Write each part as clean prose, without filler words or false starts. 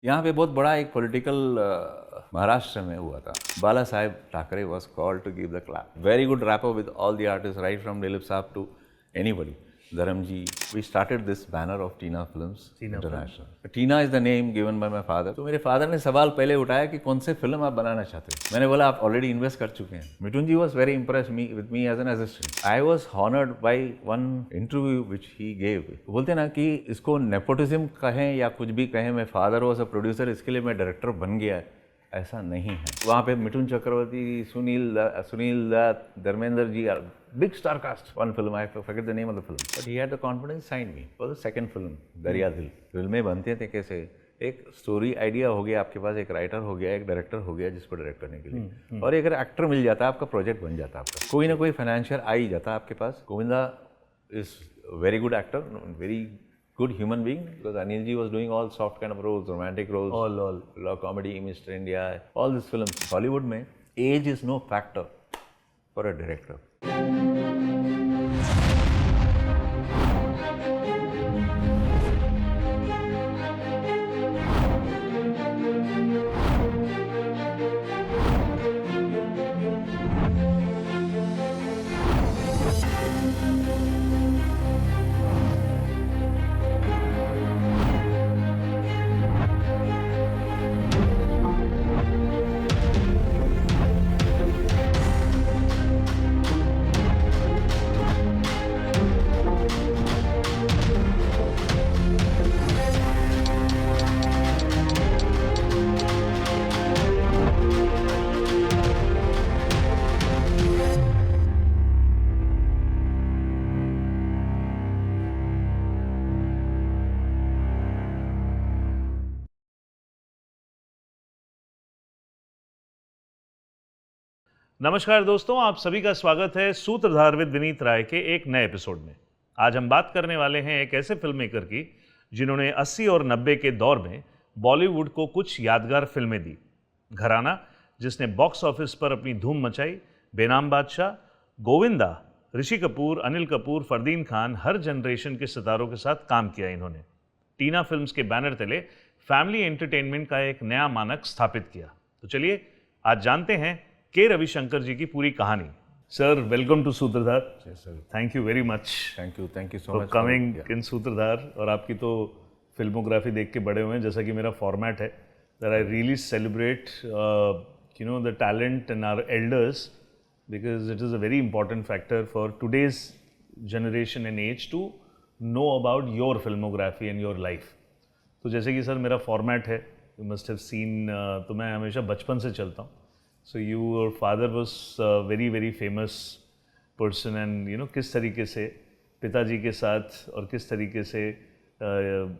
यहाँ पे बहुत बड़ा एक पॉलिटिकल महाराष्ट्र में हुआ था. बाला साहेब Thackeray was called to give the clap. Very good rapport with all the artists, right from Dilip Saab to anybody. Dharamji. We started this banner of Tina Films International. Tina is the name given by my father. तो मेरे father ने सवाल पहले उठाया कि कौन से film आप बनाना चाहते हो. मैंने बोला आप ऑलरेडी इन्वेस्ट कर चुके हैं. मिठुन जी was very impressed with me as an assistant. I was honored by one interview which he gave. बोलते ना कि इसको नेपोटिज्म कहें या कुछ भी कहें, मैं फादर वॉज अ प्रोड्यूसर इसके लिए मैं डायरेक्टर बन गया, ऐसा नहीं है. वहाँ पे मिठुन चक्रवर्ती, सुनील दत्त, धर्मेंद्र जी, big star cast. One film, I forget the name of the film, but he had the confidence, signed me for the second film, दरिया दिल. फिल्में बनते थे कैसे, एक स्टोरी आइडिया हो गया आपके पास, एक राइटर हो गया, एक डायरेक्टर हो गया जिसको डायरेक्ट करने के लिए, और एक एक्टर मिल जाता है, आपका प्रोजेक्ट बन जाता है. आपका कोई ना कोई फाइनेंशियल आ ही जाता है आपके पास. Govinda is very good actor, very good human being, because Anil ji was doing all soft kind of roles, romantic roles, all comedy, Mr. India, all these films. Hollywood mein age is no factor for a director. नमस्कार दोस्तों, आप सभी का स्वागत है सूत्रधार with Vineet राय के एक नए एपिसोड में. आज हम बात करने वाले हैं एक ऐसे फिल्म मेकर की जिन्होंने 80 और 90 के दौर में बॉलीवुड को कुछ यादगार फिल्में दी. घराना जिसने बॉक्स ऑफिस पर अपनी धूम मचाई, बेनाम बादशाह, गोविंदा, ऋषि कपूर, अनिल कपूर, फरदीन खान, हर जनरेशन के सितारों के साथ काम किया इन्होंने. टीना फिल्म्स के बैनर तले फैमिली एंटरटेनमेंट का एक नया मानक स्थापित किया. तो चलिए आज जानते हैं के रविशंकर जी की पूरी कहानी. सर, वेलकम टू सूत्रधार. Thank you very much. Thank you so for much coming in सूत्रधार. और आपकी तो फिल्मोग्राफी देख के बड़े हुए हैं. जैसा कि मेरा फॉर्मेट है that I really celebrate the talent in our elders, because it is a very important factor for today's generation and as to know about your filmography and your life. तो जैसे कि सर मेरा format है, you must have seen, तो मैं हमेशा बचपन से चलता हूँ. So your father was a very very famous person, and किस तरीके से पिताजी के साथ और किस तरीके से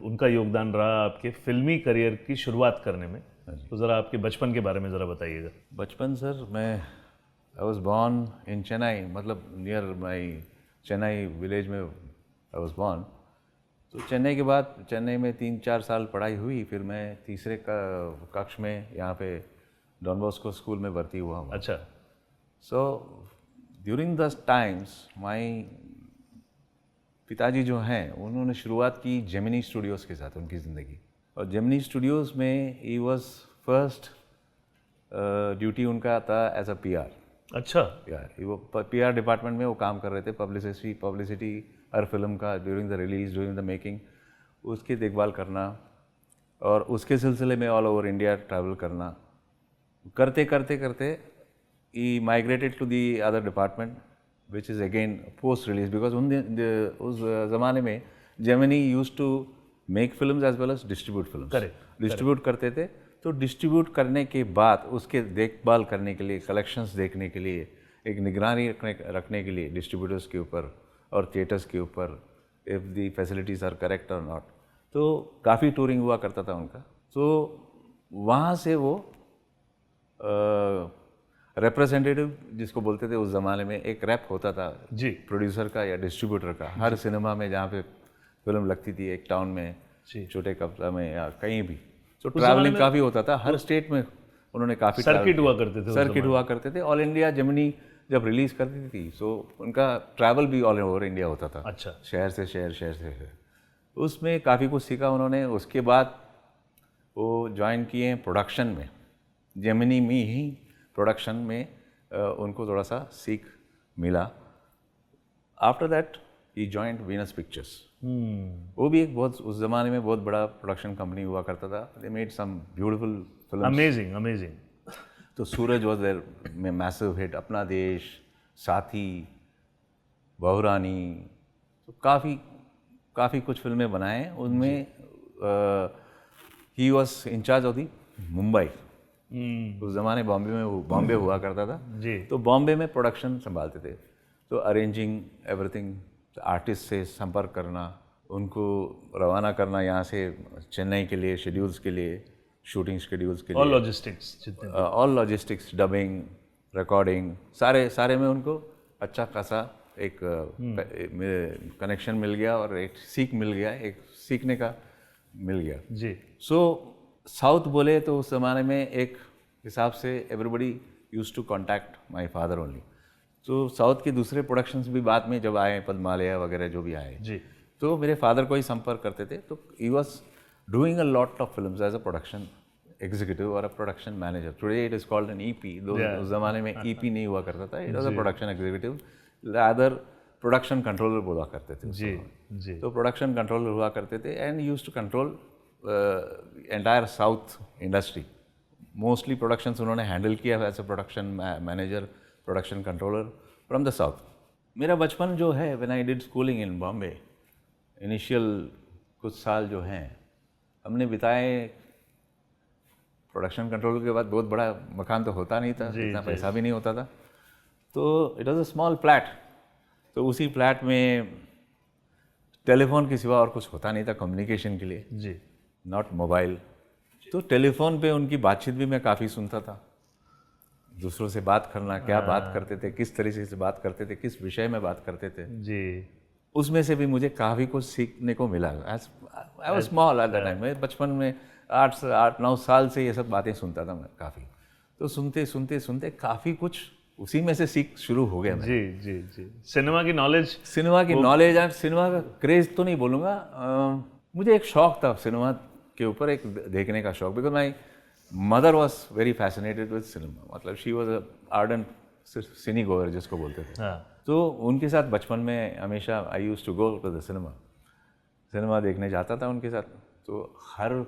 उनका योगदान रहा आपके फिल्मी करियर की शुरुआत करने में. तो ज़रा आपके बचपन के बारे में ज़रा बताइएगा. बचपन सर, मैं I was born in Chennai, मतलब नियर माई चेन्नई विलेज में आई वॉज बॉर्न. तो चेन्नई के बाद चेन्नई में 3-4 साल पढ़ाई हुई. फिर मैं तीसरे कक्ष में यहाँ पे डॉन बॉस्को स्कूल में भर्ती हुआ हूँ. अच्छा. सो ड्यूरिंग द टाइम्स माई पिताजी जो हैं उन्होंने शुरुआत की जेमिनी स्टूडियोज़ के साथ उनकी ज़िंदगी. और जेमिनी स्टूडियोज़ में ही वॉज फर्स्ट ड्यूटी उनका था एज अ PR. अच्छा. वो PR डिपार्टमेंट में वो काम कर रहे थे. पब्लिसिटी हर फिल्म का during the release, during the making, उसकी देखभाल करना, और उसके सिलसिले में ऑल ओवर इंडिया ट्रैवल करना. करते he migrated to the other department, which is again post release, because उस ज़माने में Gemini used to make films as well as distribute films. Distribute करते थे. तो डिस्ट्रीब्यूट करने के बाद उसके देखभाल करने के लिए, कलेक्शंस देखने के लिए, एक निगरानी रखने के लिए डिस्ट्रीब्यूटर्स के ऊपर और थिएटर्स के ऊपर, if the facilities are correct और नॉट. तो काफ़ी टूरिंग हुआ करता था उनका. तो वहाँ से वो रिप्रेजेंटेटिव जिसको बोलते थे उस ज़माने में, एक रैप होता था जी, प्रोड्यूसर का या डिस्ट्रीब्यूटर का, हर सिनेमा में जहाँ पे फिल्म लगती थी, एक टाउन में, छोटे कस्बा में या कहीं भी. तो ट्रैवलिंग काफ़ी होता था. हर स्टेट में उन्होंने काफ़ी सर्किट हुआ करते थे. ऑल इंडिया जेमिनी जब रिलीज़ करती थी तो उनका ट्रैवल भी ऑल ओवर इंडिया होता था. अच्छा. शहर से शहर. उसमें काफ़ी कुछ सीखा उन्होंने. उसके बाद वो ज्वाइन किए हैं प्रोडक्शन में, जेमिनी में ही प्रोडक्शन में उनको थोड़ा सा सीख मिला. After that he joint Venus pictures. वो भी एक बहुत उस ज़माने में बहुत बड़ा प्रोडक्शन कंपनी हुआ करता था. They made some beautiful film. Amazing amazing. तो सूरज वॉज देयर में मैसिव हिट, अपना देश, साथी, बहुरानी, तो काफ़ी कुछ फिल्में बनाए. उनमें ही was in charge of the Mumbai. उस ज़माने बॉम्बे हुआ करता था जी. तो बॉम्बे में प्रोडक्शन संभालते थे. तो अरेंजिंग एवरीथिंग, आर्टिस्ट से संपर्क करना, उनको रवाना करना यहाँ से चेन्नई के लिए, शेड्यूल्स के लिए, शूटिंग शेड्यूल्स के लिए, ऑल लॉजिस्टिक्स जितने भी. ऑल लॉजिस्टिक्स, डबिंग, रिकॉर्डिंग, सारे में उनको अच्छा खासा एक कनेक्शन मिल गया और एक सीख मिल गया, एक सीखने का मिल गया. जी. सो साउथ बोले तो उस ज़माने में एक हिसाब से everybody use to contact my father only. तो साउथ के दूसरे प्रोडक्शंस भी बाद में जब आए, पद्मालया वगैरह जो भी आए, जी. तो मेरे फादर को ही संपर्क करते थे. तो he was doing a lot of films as a production executive और a production manager. Today it is called an EP. उस ज़माने में ईपी नहीं हुआ करता था. It was a production executive, rather production controller बोला करते थे. जी. जी. तो प्रोडक्शन कंट्रोलर हुआ करते थे and use to control entire south industry. Mostly productions उन्होंने हैंडल किया as a production manager, production controller from the south. मेरा बचपन जो है, when I did schooling in Bombay, initial कुछ साल जो हैं हमने बिताए प्रोडक्शन कंट्रोलर के बाद. बहुत बड़ा मकान तो होता नहीं था, इतना पैसा भी नहीं होता था. तो it was a small flat. तो उसी फ्लैट में टेलीफोन के सिवा और कुछ होता नहीं था कम्युनिकेशन के लिए, जी. Not mobile. तो टेलीफोन पे उनकी बातचीत भी मैं काफ़ी सुनता था. दूसरों से बात करना, क्या बात करते थे, किस तरीके से बात करते थे, किस विषय में बात करते थे, जी. उसमें से भी मुझे काफ़ी कुछ सीखने को मिला. I was small eight the time. मैं बचपन में 8-9 साल से ये सब बातें सुनता था मैं काफ़ी. तो सुनते सुनते सुनते काफ़ी कुछ उसी में से सीख शुरू हो गया. जी. जी. जी. सिनेमा की नॉलेज एंड सिनेमा का क्रेज तो नहीं बोलूँगा. मुझे एक शौक था सिनेमा के ऊपर, एक देखने का शौक. Because my mother was very fascinated with cinema. मतलब शी वॉज अ आर्डेंट सिनी गोअर जिसको बोलते थे. हाँ. तो उनके साथ बचपन में हमेशा I use to go to the cinema देखने जाता था उनके साथ. तो हर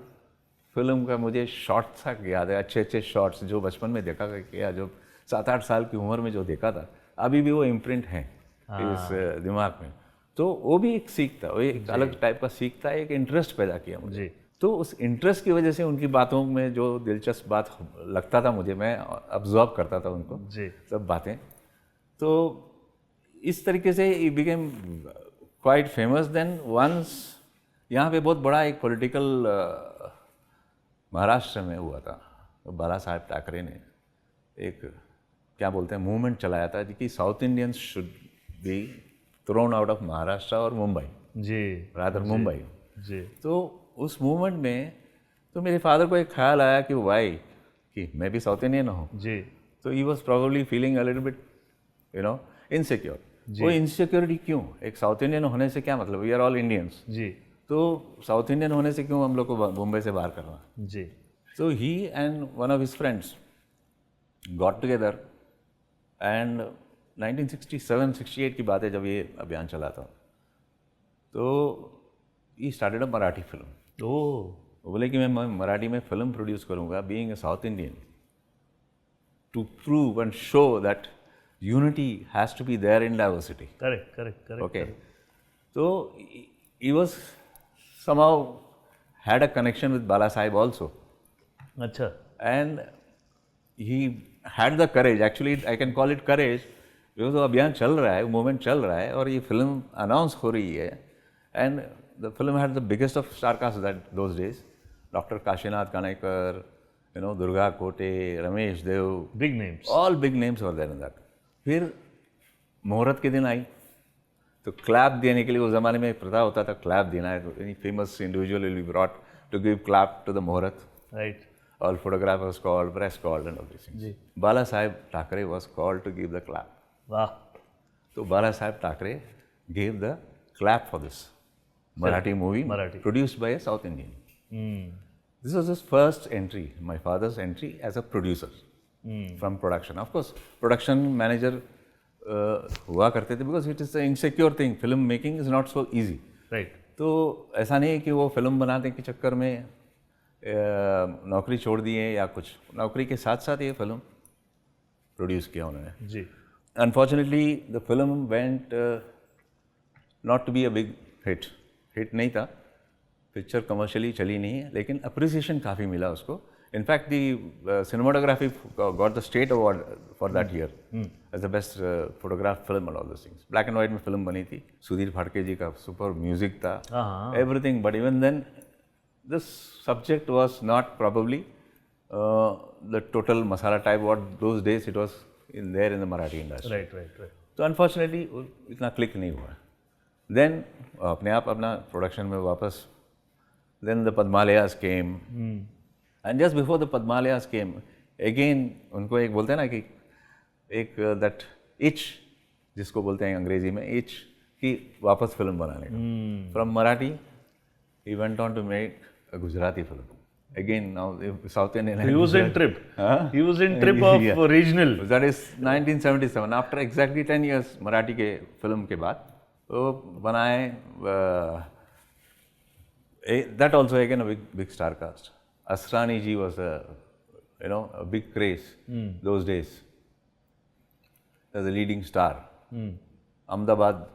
फिल्म का मुझे शॉर्ट्स तक याद है, अच्छे शॉर्ट्स जो बचपन में देखा गया, जो 7-8 साल की उम्र में जो देखा था, अभी भी वो इम्प्रिंट हैं इस दिमाग में. तो वो भी एक सीख था, वो एक अलग टाइप का सीख था, एक इंटरेस्ट पैदा किया मुझे. तो उस इंटरेस्ट की वजह से उनकी बातों में जो दिलचस्प बात लगता था मुझे, मैं ऑब्जर्व करता था उनको जी. सब बातें. तो इस तरीके से ही became quite famous. Then once यहाँ पे बहुत बड़ा एक पॉलिटिकल महाराष्ट्र में हुआ था. तो बाला साहेब ठाकरे ने एक क्या बोलते हैं मूवमेंट चलाया था कि south Indians should be thrown out of Maharashtra और मुंबई. जी. रादर मुंबई. जी. तो उस मूवमेंट में तो मेरे फादर को एक ख्याल आया कि वाई कि मैं भी साउथ इंडियन हूँ. जी. तो he was probably feeling a little bit insecure. वो इनसिक्योरिटी क्यों? एक साउथ इंडियन होने से क्या मतलब, वी आर ऑल इंडियंस. जी. तो साउथ इंडियन होने से क्यों हम लोग को मुंबई से बाहर करना. जी. So he and one of his friends got together and 1967-68 की बात है जब ये अभियान चला था. तो he started a Marathi film. वो बोले कि मैं मराठी में फिल्म प्रोड्यूस करूँगा, being a south Indian, to prove and show that unity has to be there in diversity. Correct. Okay. So he was somehow had a connection with Bala Sahib also. अच्छा. And he had the courage, actually I can call it courage, because वो अभियान चल रहा है, movement चल रहा है और ये फिल्म अनाउंस हो रही है. And the film had the biggest of star cast that those days. Doctor Kashinath Kanekar, Durga Kote, Ramesh Dev, big names, all big names were there in that. फिर मुहूर्त के दिन आई तो क्लैप देने के लिए, उस ज़माने में प्रथा होता था क्लैप देना है. तो any famous individual will be brought to give clap to the muhurat. Right. All photographers called, press called and everything. जी. Bala Sahib Thackeray was called to give the clap. वाह. So Bala Sahib Thackeray gave the clap for this Marathi movie Marathi. produced by a South Indian. This was his first entry, my father's entry as a producer from production. Of course, production manager हुआ करते थे because it is an insecure thing. Film making is not so easy. Right. तो ऐसा नहीं है कि वो film बनाने के चक्कर में नौकरी छोड़ दिए या कुछ, नौकरी के साथ साथ ये फिल्म प्रोड्यूस किया उन्होंने. जी. Unfortunately, the film went not to be a big hit. Hit नहीं था, पिक्चर कमर्शियली चली नहीं है, लेकिन अप्रिसिएशन काफ़ी मिला उसको. In fact the cinematography got the state award for that year as the best photograph film and all this things. Black and white में फिल्म बनी थी, सुधीर फाड़के जी का सुपर म्यूजिक था, everything. But even then this subject was not probably the total masala type what those days it was in there in the Marathi industry. Right right right. तो unfortunately इतना click नहीं हुआ. Then अपने आप अपना प्रोडक्शन में वापस, then the Padmalayas came, and just before the Padmalayas came again उनको एक बोलते हैं ना कि एक दैट इच जिसको बोलते हैं अंग्रेजी में इच कि वापस फिल्म बनाने का. From Marathi he went on to make a Gujarati film. Again, now South Indian. He was in trip. He was in trip of regional. That is 1977. After exactly 10 years Marathi के फिल्म के बाद तो बनाए. That also again a big star cast. Asrani ji was a big craze those days. As a leading star. Ahmedabad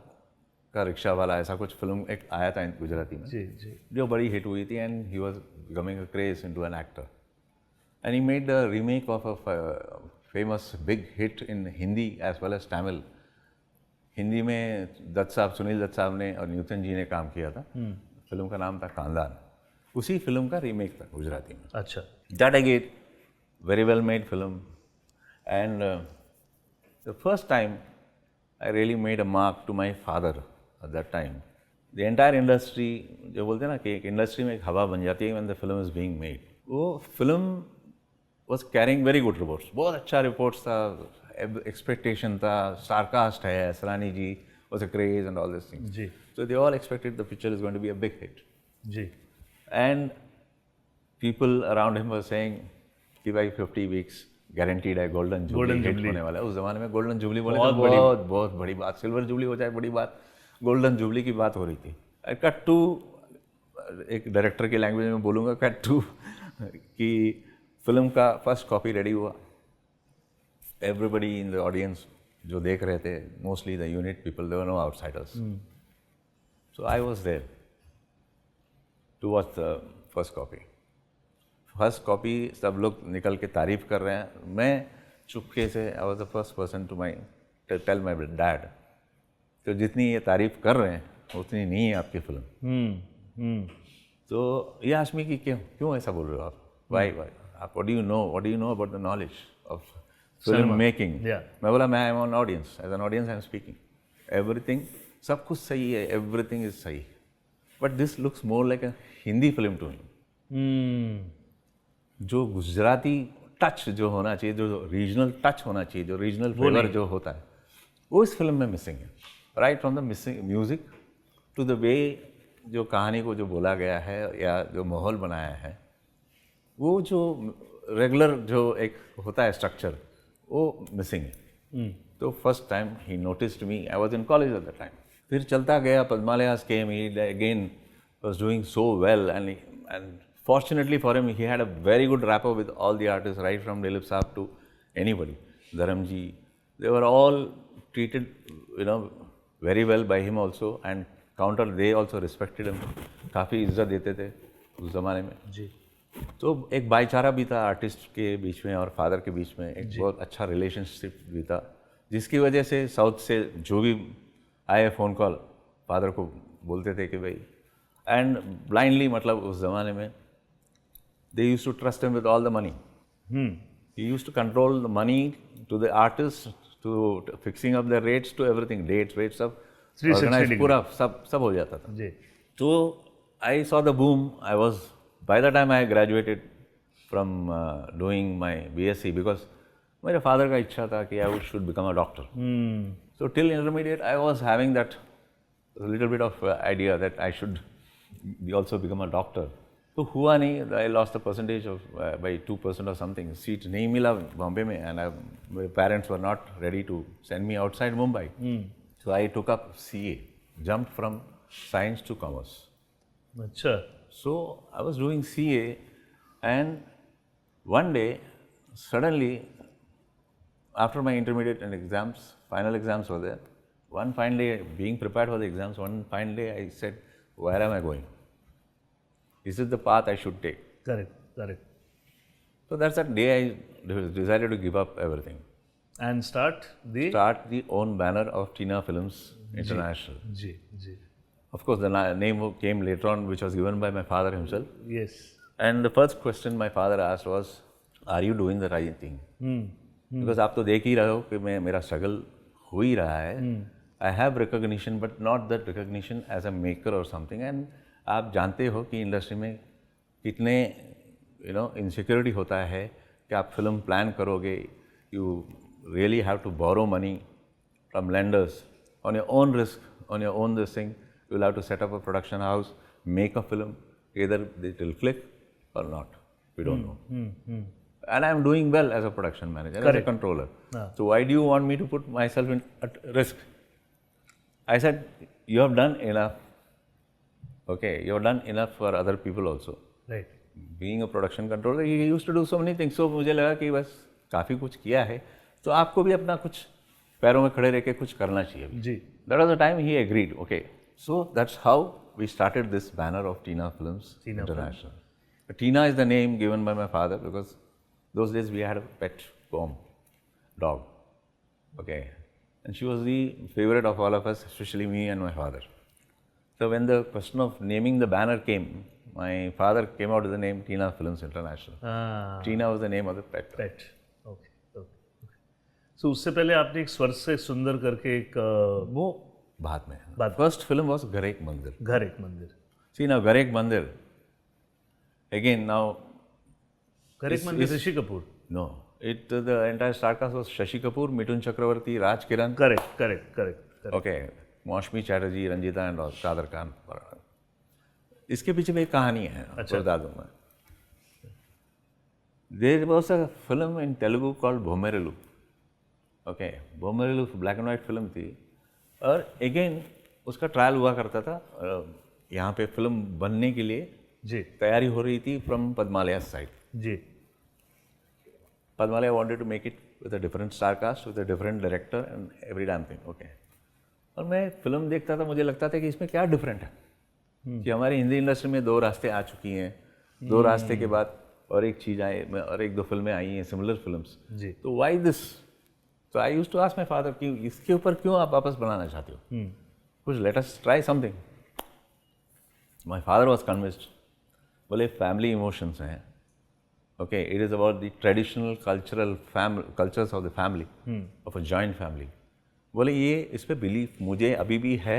का rickshaw वाला ऐसा कुछ film एक आया था गुजराती में, जी जी, जो बड़ी हिट हुई थी and he was becoming a craze into an actor. And he made the remake of a famous big hit in Hindi as well as Tamil. Hindi में दत्त साहब, सुनील दत्त साहब ने और न्यूटन जी ने काम किया था. फिल्म का नाम था खानदान. उसी फिल्म का रीमेक था गुजराती में. अच्छा. That again very well made film. And the first time I really made a mark to my father at that time. The entire industry, जो बोलते हैं ना कि एक इंडस्ट्री में एक हवा बन जाती है when the film is being made. वो film was carrying very good reports. बहुत अच्छा रिपोर्ट्स था, एक्सपेक्टेशन था, स्टारकास्ट है, असरानी जी was a craze and all these things. Ji. So they all expected the picture is going to be a big hit. Ji. And people around him were saying कि भाई 50 weeks guaranteed है, golden jubilee hit होने वाला है. उस जमाने में golden jubilee बोले तो बहुत बड़ी बात. सिल्वर जुबली हो जाए बड़ी बात, गोल्डन जुबली की बात हो रही थी. आई कट टू, एक डायरेक्टर की लैंग्वेज में बोलूँगा, कट टू कि फिल्म का फर्स्ट कॉपी रेडी हुआ. एवरीबडी इन द ऑडियंस जो देख रहे थे, mostly the unit people, there were no outsiders. So I was there to watch the first copy. First copy सब लोग निकल के तारीफ़ कर रहे हैं. मैं चुपके से, I was the first person to my tell my dad, तो जितनी ये तारीफ़ कर रहे हैं उतनी नहीं है आपकी फिल्म. तो ये आशमी की क्यों ऐसा बोल रहे हो आप? वाई आप what do you know about the knowledge of film making? मैं बोला मैं I am on audience, as an audience I am speaking. Everything सब कुछ सही है, एवरीथिंग इज सही, but this looks more like a Hindi film to me. जो Gujarati touch जो होना चाहिए, जो रीजनल टच होना चाहिए, जो रीजनल फ्लेवर जो होता है, वो इस फिल्म में मिसिंग है. Right from the missing music to the way जो कहानी को जो बोला गया है या जो माहौल बनाया है, वो जो रेगुलर जो एक होता है स्ट्रक्चर, वो मिसिंग है. तो first time he noticed me, I was in college at the time. फिर चलता गया, Padmalayas came, he again was doing so well. And fortunately for him, he had a very good rapport with all the artists, right from Dilip Saab to anybody. Dharamji, they were all treated, very well by him also, and counter they also respected him. काफ़ी इज्जत देते थे उस ज़माने में. जी. तो एक भाईचारा भी था आर्टिस्ट के बीच में और फादर के बीच में, एक बहुत अच्छा रिलेशनशिप भी था, जिसकी वजह से साउथ से जो भी आए फ़ोन कॉल फादर को बोलते थे कि भाई, एंड ब्लाइंडली, मतलब उस ज़माने में they used to trust him with all the money. He used to control the money to the artists, to fixing up their rates, to everything, dates, weights, सब organized, पूरा सब हो जाता था. जी. तो I saw the boom. I was, by the time I graduated from doing my BSc, because मेरे father का इच्छा था कि I should become a doctor. So till intermediate, I was having that little bit of idea that I should also become a doctor. तो हुआ नहीं. I lost the percentage of by 2% और something. Seat नहीं मिला बॉम्बे में and मेरे parents were not ready to send me outside Mumbai. So I took up CA, jumped from science to commerce. अच्छा. So I was doing CA and one day suddenly after my intermediate and exams, final exams were there. One fine day, being prepared for the exams, one fine day I said, where am I going? Is this the path I should take? Correct, correct. So that's that day I decided to give up everything. And start the own banner of Tina Films International. जी, जी. Of course, the name came later on, which was given by my father himself. Yes. And the first question my father asked was, are you doing the right thing? Because आप तो देख ही रहे हो कि मेरा struggle हो ही रहा है. I have recognition, but not that recognition as a maker or something. And आप जानते हो कि इंडस्ट्री में कितने insecurity होता है कि आप फिल्म प्लान करोगे, you really have to borrow money from lenders on your own risk, on your own this thing. You will have to set up a production house, make a film, either it will click or not. We don't know. And I am doing well as a production manager, as a controller. So why do you want me to put myself at risk? I said, you have done enough. Okay, you have done enough for other people also. Right. Being a production controller, he used to do so many things. So मुझे लगा कि बस काफ़ी कुछ किया है, तो आपको भी अपना कुछ पैरों में खड़े रह के कुछ करना चाहिए. जी. That was the time he agreed. Okay. So that's how we started this banner of Tina Films International. Tina is the name given by my father because those days we had a pet dog. Okay. And she was the favorite of all of us, especially me and my father. So when the question of naming the banner came, my father came out with the name Tina Films International. Tina was the name of the pet. Pet. Okay. Okay. So उससे पहले आपने एक स्वर से सुंदर करके एक वो बाद में. First film was घर एक मंदिर. घर एक मंदिर. See now घर एक मंदिर. Again now. घर एक मंदिर Rishi Kapoor. No, the entire star cast was Shashi Kapoor, Mithun Chakravarti, Raj Kiran. Correct. Okay, Maushmi Chatterjee, Ranjita and all, Kader Khan. इसके पीछे भी एक कहानी है. अच्छा. बता दूँ मैं. There was a film in Telugu called Bomerilu. Okay, Bomerilu black and white film थी. और अगेन उसका ट्रायल हुआ करता था. यहाँ पे फिल्म बनने के लिए जी तैयारी हो रही थी फ्रॉम पद्मालया साइड. जी. Padmalaya wanted to make it with a different star cast, with a different director and every damn thing. Okay. और मैं फिल्म देखता था, मुझे लगता था कि इसमें क्या डिफरेंट है कि हमारी हिंदी इंडस्ट्री में 2 रास्ते आ चुकी हैं. 2 रास्ते के बाद और एक चीज़ आई और 1-2 फिल्में आई हैं सिमिलर फिल्म्स. जी. तो व्हाई दिस? तो I used to ask my father कि इसके ऊपर क्यों आप वापस बनाना चाहते हो? कुछ let us try something. My father was convinced. बोले फैमिली इमोशंस हैं. Okay, it is about the traditional cultures of the family, of a joint family. बोले ये इस पे बिलीफ मुझे अभी भी है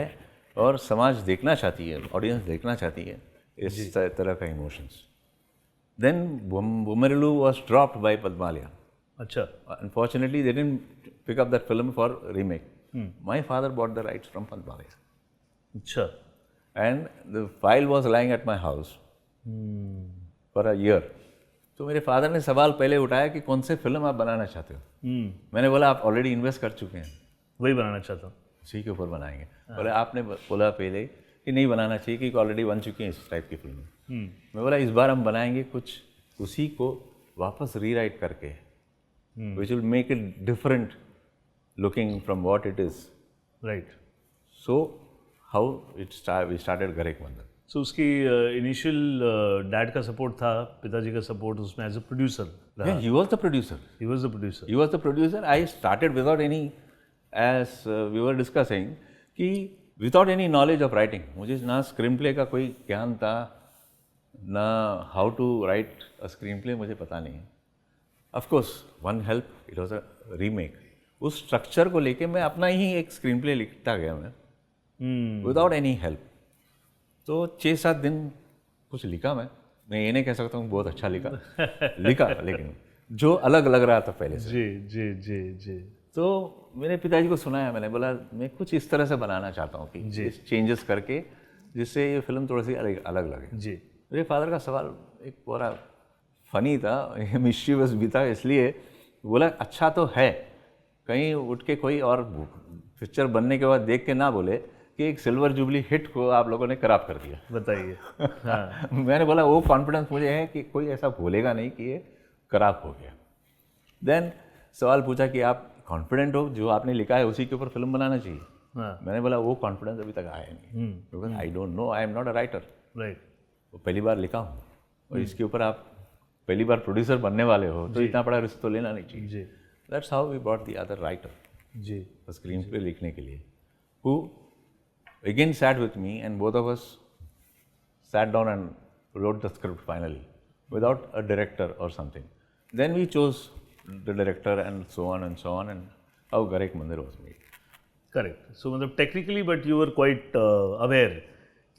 और समाज देखना चाहती है, ऑडियंस देखना चाहती है इस तरह का emotions. Then Bomerilu was dropped by Padmalaya. अच्छा. Unfortunately, they didn't pick up that film for remake. My father bought the rights from Padmalaya. अच्छा. And the file was lying at my house for a year. तो मेरे father ने सवाल पहले उठाया कि कौन से फिल्म आप बनाना चाहते हो. मैंने बोला आप ऑलरेडी इन्वेस्ट कर चुके हैं, वही बनाना चाहता हूँ, उसी के ऊपर बनाएंगे. बोले आपने बोला पहले कि नहीं बनाना चाहिए क्योंकि ऑलरेडी बन चुकी हैं इस टाइप की फिल्में. मैं बोला इस बार हम बनाएंगे कुछ उसी को वापस रीराइट करके, which will make it different looking from what it is. Right. So how we started घर एक मंदिर. सो उसकी इनिशियल डैड का सपोर्ट था, पिताजी का सपोर्ट उसमें as a producer. He was the producer. He was the producer. He was the producer. I started without any, as we were discussing कि without any knowledge of writing. मुझे ना screen play का कोई ज्ञान था, ना how to write a screen play मुझे पता नहीं है. Of course one help, it was a remake. उस स्ट्रक्चर को लेके मैं अपना ही एक स्क्रीन प्ले लिखता गया मैं विदाउट एनी हेल्प. तो 6-7 दिन कुछ लिखा मैं ये नहीं कह सकता हूँ बहुत अच्छा लिखा लेकिन जो अलग लग रहा था पहले से. जी. तो मेरे पिताजी को सुनाया, मैंने बोला मैं कुछ इस तरह से बनाना चाहता हूँ कि चेंजेस करके जिससे ये फिल्म थोड़ी सी अलग लगे. जी. मेरे फादर का सवाल एक पूरा फनी था, मिस्चीवस भी था, इसलिए बोला अच्छा तो है, कहीं उठ के कोई और पिक्चर बनने के बाद देख के ना बोले कि एक सिल्वर जुबली हिट को आप लोगों ने खराब कर दिया। बताइए। हाँ। मैंने बोला वो कॉन्फिडेंस मुझे है कि कोई ऐसा बोलेगा नहीं कि ये खराब हो गया। देन सवाल पूछा कि आप कॉन्फिडेंट हो, जो आपने लिखा है उसी के ऊपर फिल्म बनाना चाहिए। हाँ। मैंने बोला वो कॉन्फिडेंस अभी तक आया नहीं, because I don't no, I am not a writer. Right. पहली बार लिखा हूँ और इसके ऊपर आप पहली बार प्रोड्यूसर बनने वाले हो, तो इतना बड़ा रिस्क तो लेना नहीं चाहिए। जी that's how we brought the other writer जी स्क्रीन प्ले लिखने के लिए, who again sat with me and both of us sat down and wrote the script finally without a director or something. Then we chose the director and so on, and how Garek Mandir was made. Correct. So मतलब technically but you were quite aware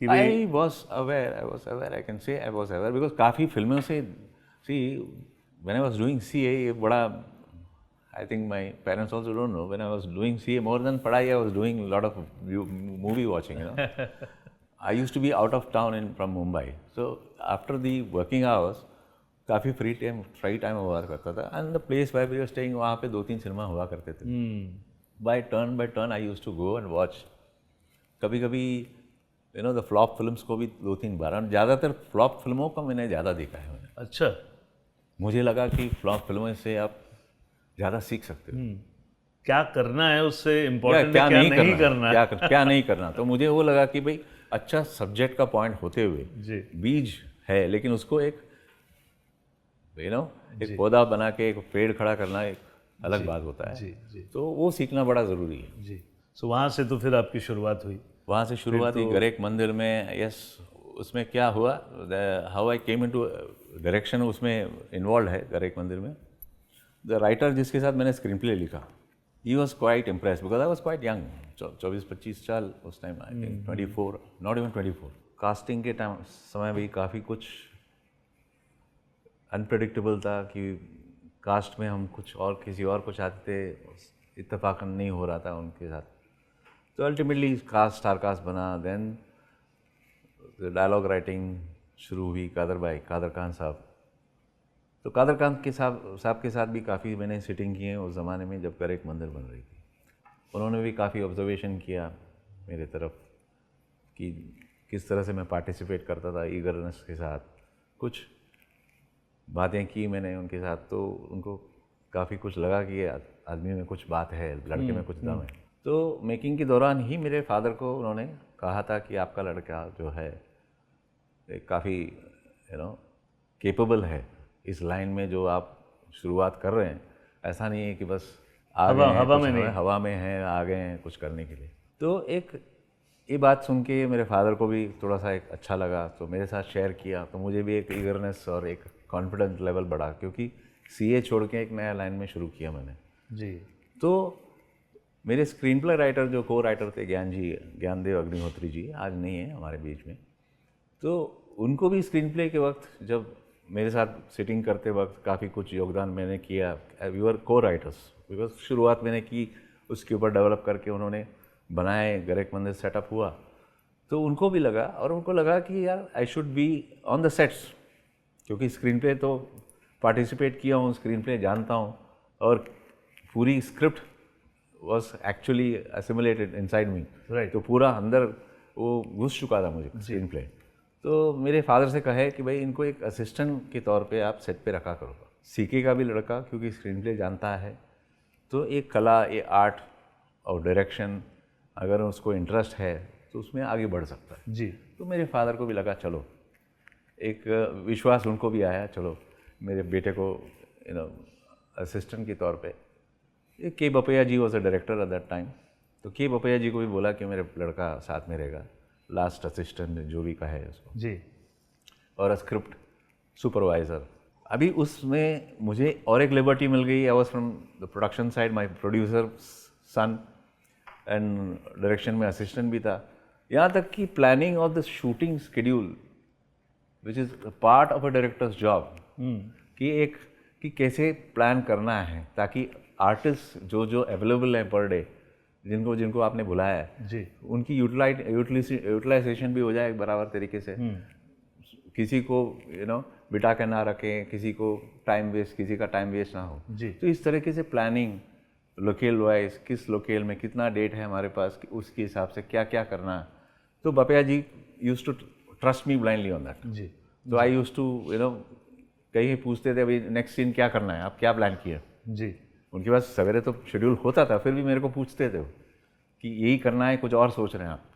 कि भाई I was aware, I can say I was aware because काफ़ी फिल्मों से, see, when I was doing CA, ये बड़ा, I think my parents also don't know, when I was doing CA, more than padhai, I was doing a lot of movie watching, you know. I used to be out of town from Mumbai. So after the working hours, काफ़ी free time हुआ करता था, and the place why we were staying, वहाँ पे 2-3 cinema हुआ करते थे। By turn I used to go and watch. कभी कभी you know the flop films को भी 2-3 बार, ज़्यादातर फ्लॉप फिल्मों का मैंने ज़्यादा देखा है। मैंने, अच्छा। मुझे लगा कि फ्लॉप फिल्मों से आप ज़्यादा सीख सकते हो। क्या करना है उससे इम्पोर्टेंट, क्या क्या नहीं नहीं करना है। क्या नहीं करना। तो मुझे वो लगा कि भाई अच्छा सब्जेक्ट का पॉइंट होते हुए जी बीज है, लेकिन उसको एक एक पौधा बना के एक पेड़ खड़ा करना एक अलग बात होता है। जी जी तो वो सीखना बड़ा ज़रूरी है। जी। सो वहाँ से तो फिर आपकी शुरुआत हुई। वहाँ से शुरुआत हुई गरेक मंदिर में। यस, उसमें क्या हुआ, how I came into direction, उसमें इन्वॉल्व है गरेक मंदिर में। द राइटर जिसके साथ मैंने स्क्रीन प्ले लिखा, he was quite impress because I was quite young, 24-25 साल उस time, I think 24, not even 24। Casting के टाइम समय भी काफ़ी कुछ अनप्रेडिक्टेबल था कि कास्ट में हम कुछ और किसी और को चाहते थे, इत्तेफाक नहीं हो रहा था उनके साथ। तो अल्टीमेटली कास्ट स्टार कास्ट बना। देन डायलॉग राइटिंग शुरू हुई कादर खान साहब। तो कादर खान के साहब के साथ भी काफ़ी मैंने सिटिंग की है उस ज़माने में जब गरेक मंदिर बन रही थी। उन्होंने भी काफ़ी ऑब्जर्वेशन किया मेरे तरफ कि किस तरह से मैं पार्टिसिपेट करता था ईगरनेस के साथ। कुछ बातें की मैंने उनके साथ, तो उनको काफ़ी कुछ लगा कि ये आदमी में कुछ बात है, लड़के में कुछ दम है। तो मेकिंग के दौरान ही मेरे फादर को उन्होंने कहा था कि आपका लड़का जो है काफ़ी केपेबल है इस लाइन में जो आप शुरुआत कर रहे हैं। ऐसा नहीं है कि बस हवा में हैं, आ गए हैं कुछ करने के लिए। तो एक ये बात सुन के मेरे फादर को भी थोड़ा सा एक अच्छा लगा, तो मेरे साथ शेयर किया। तो मुझे भी एक ईगरनेस और एक कॉन्फिडेंस लेवल बढ़ा, क्योंकि सीए छोड़ के एक नया लाइन में शुरू किया मैंने जी। तो मेरे स्क्रीन प्ले राइटर जो को राइटर थे ज्ञानदेव अग्निहोत्री जी, आज नहीं है हमारे बीच में। तो उनको भी स्क्रीन प्ले के वक्त जब मेरे साथ सिटिंग करते वक्त काफ़ी कुछ योगदान मैंने किया। वी वर को राइटर्स, बिकॉज शुरुआत मैंने की, उसके ऊपर डेवलप करके उन्होंने बनाए, गरेक मंदिर सेटअप हुआ। तो उनको भी लगा, और उनको लगा कि यार I should be on the sets, क्योंकि स्क्रीन प्ले तो पार्टिसिपेट किया हूँ, स्क्रीन प्ले जानता हूँ, और पूरी script was actually assimilated inside me. Right. तो पूरा अंदर वो घुस चुका था मुझे स्क्रीन प्ले। तो मेरे फादर से कहे कि भाई इनको एक असिस्टेंट के तौर पे आप सेट पे रखा करो, सीखेगा भी लड़का क्योंकि स्क्रीन प्ले जानता है। तो एक कला, ये आर्ट और डायरेक्शन अगर उसको इंटरेस्ट है तो उसमें आगे बढ़ सकता है जी। तो मेरे फादर को भी लगा चलो, एक विश्वास उनको भी आया, चलो मेरे बेटे को असिस्टेंट के तौर पे। K Bapaiah ji was a director at that time, तो के बपैया जी को भी बोला कि मेरे लड़का साथ में रहेगा, लास्ट असिस्टेंट जो भी कहे उसको जी। और स्क्रिप्ट सुपरवाइज़र। अभी उसमें मुझे और एक लिबर्टी मिल गई। I was from the production side, my producer son, and direction में असिस्टेंट भी था। यहाँ तक कि planning of the shooting schedule which is part of a director's job, कि कैसे प्लान करना है ताकि आर्टिस्ट जो अवेलेबल हैं पर डे, जिनको आपने बुलाया है जी, उनकी यूटिलाइजेशन भी हो जाए बराबर तरीके से। किसी को बिठा के ना रखें, किसी को टाइम वेस्ट, किसी का टाइम वेस्ट ना हो। जी। तो इस तरीके से प्लानिंग लोकेल वाइज, किस लोकेल में कितना डेट है हमारे पास, उसके हिसाब से क्या क्या करना है। तो Bapaiah ji use to trust me blindly on that. जी। तो आई यूज टू कहीं पूछते थे अभी नेक्स्ट सीन क्या करना है, आप क्या प्लान किया। जी। उनके पास सवेरे तो शेड्यूल होता था, फिर भी मेरे को पूछते थे वो कि यही करना है, कुछ और सोच रहे हैं आप।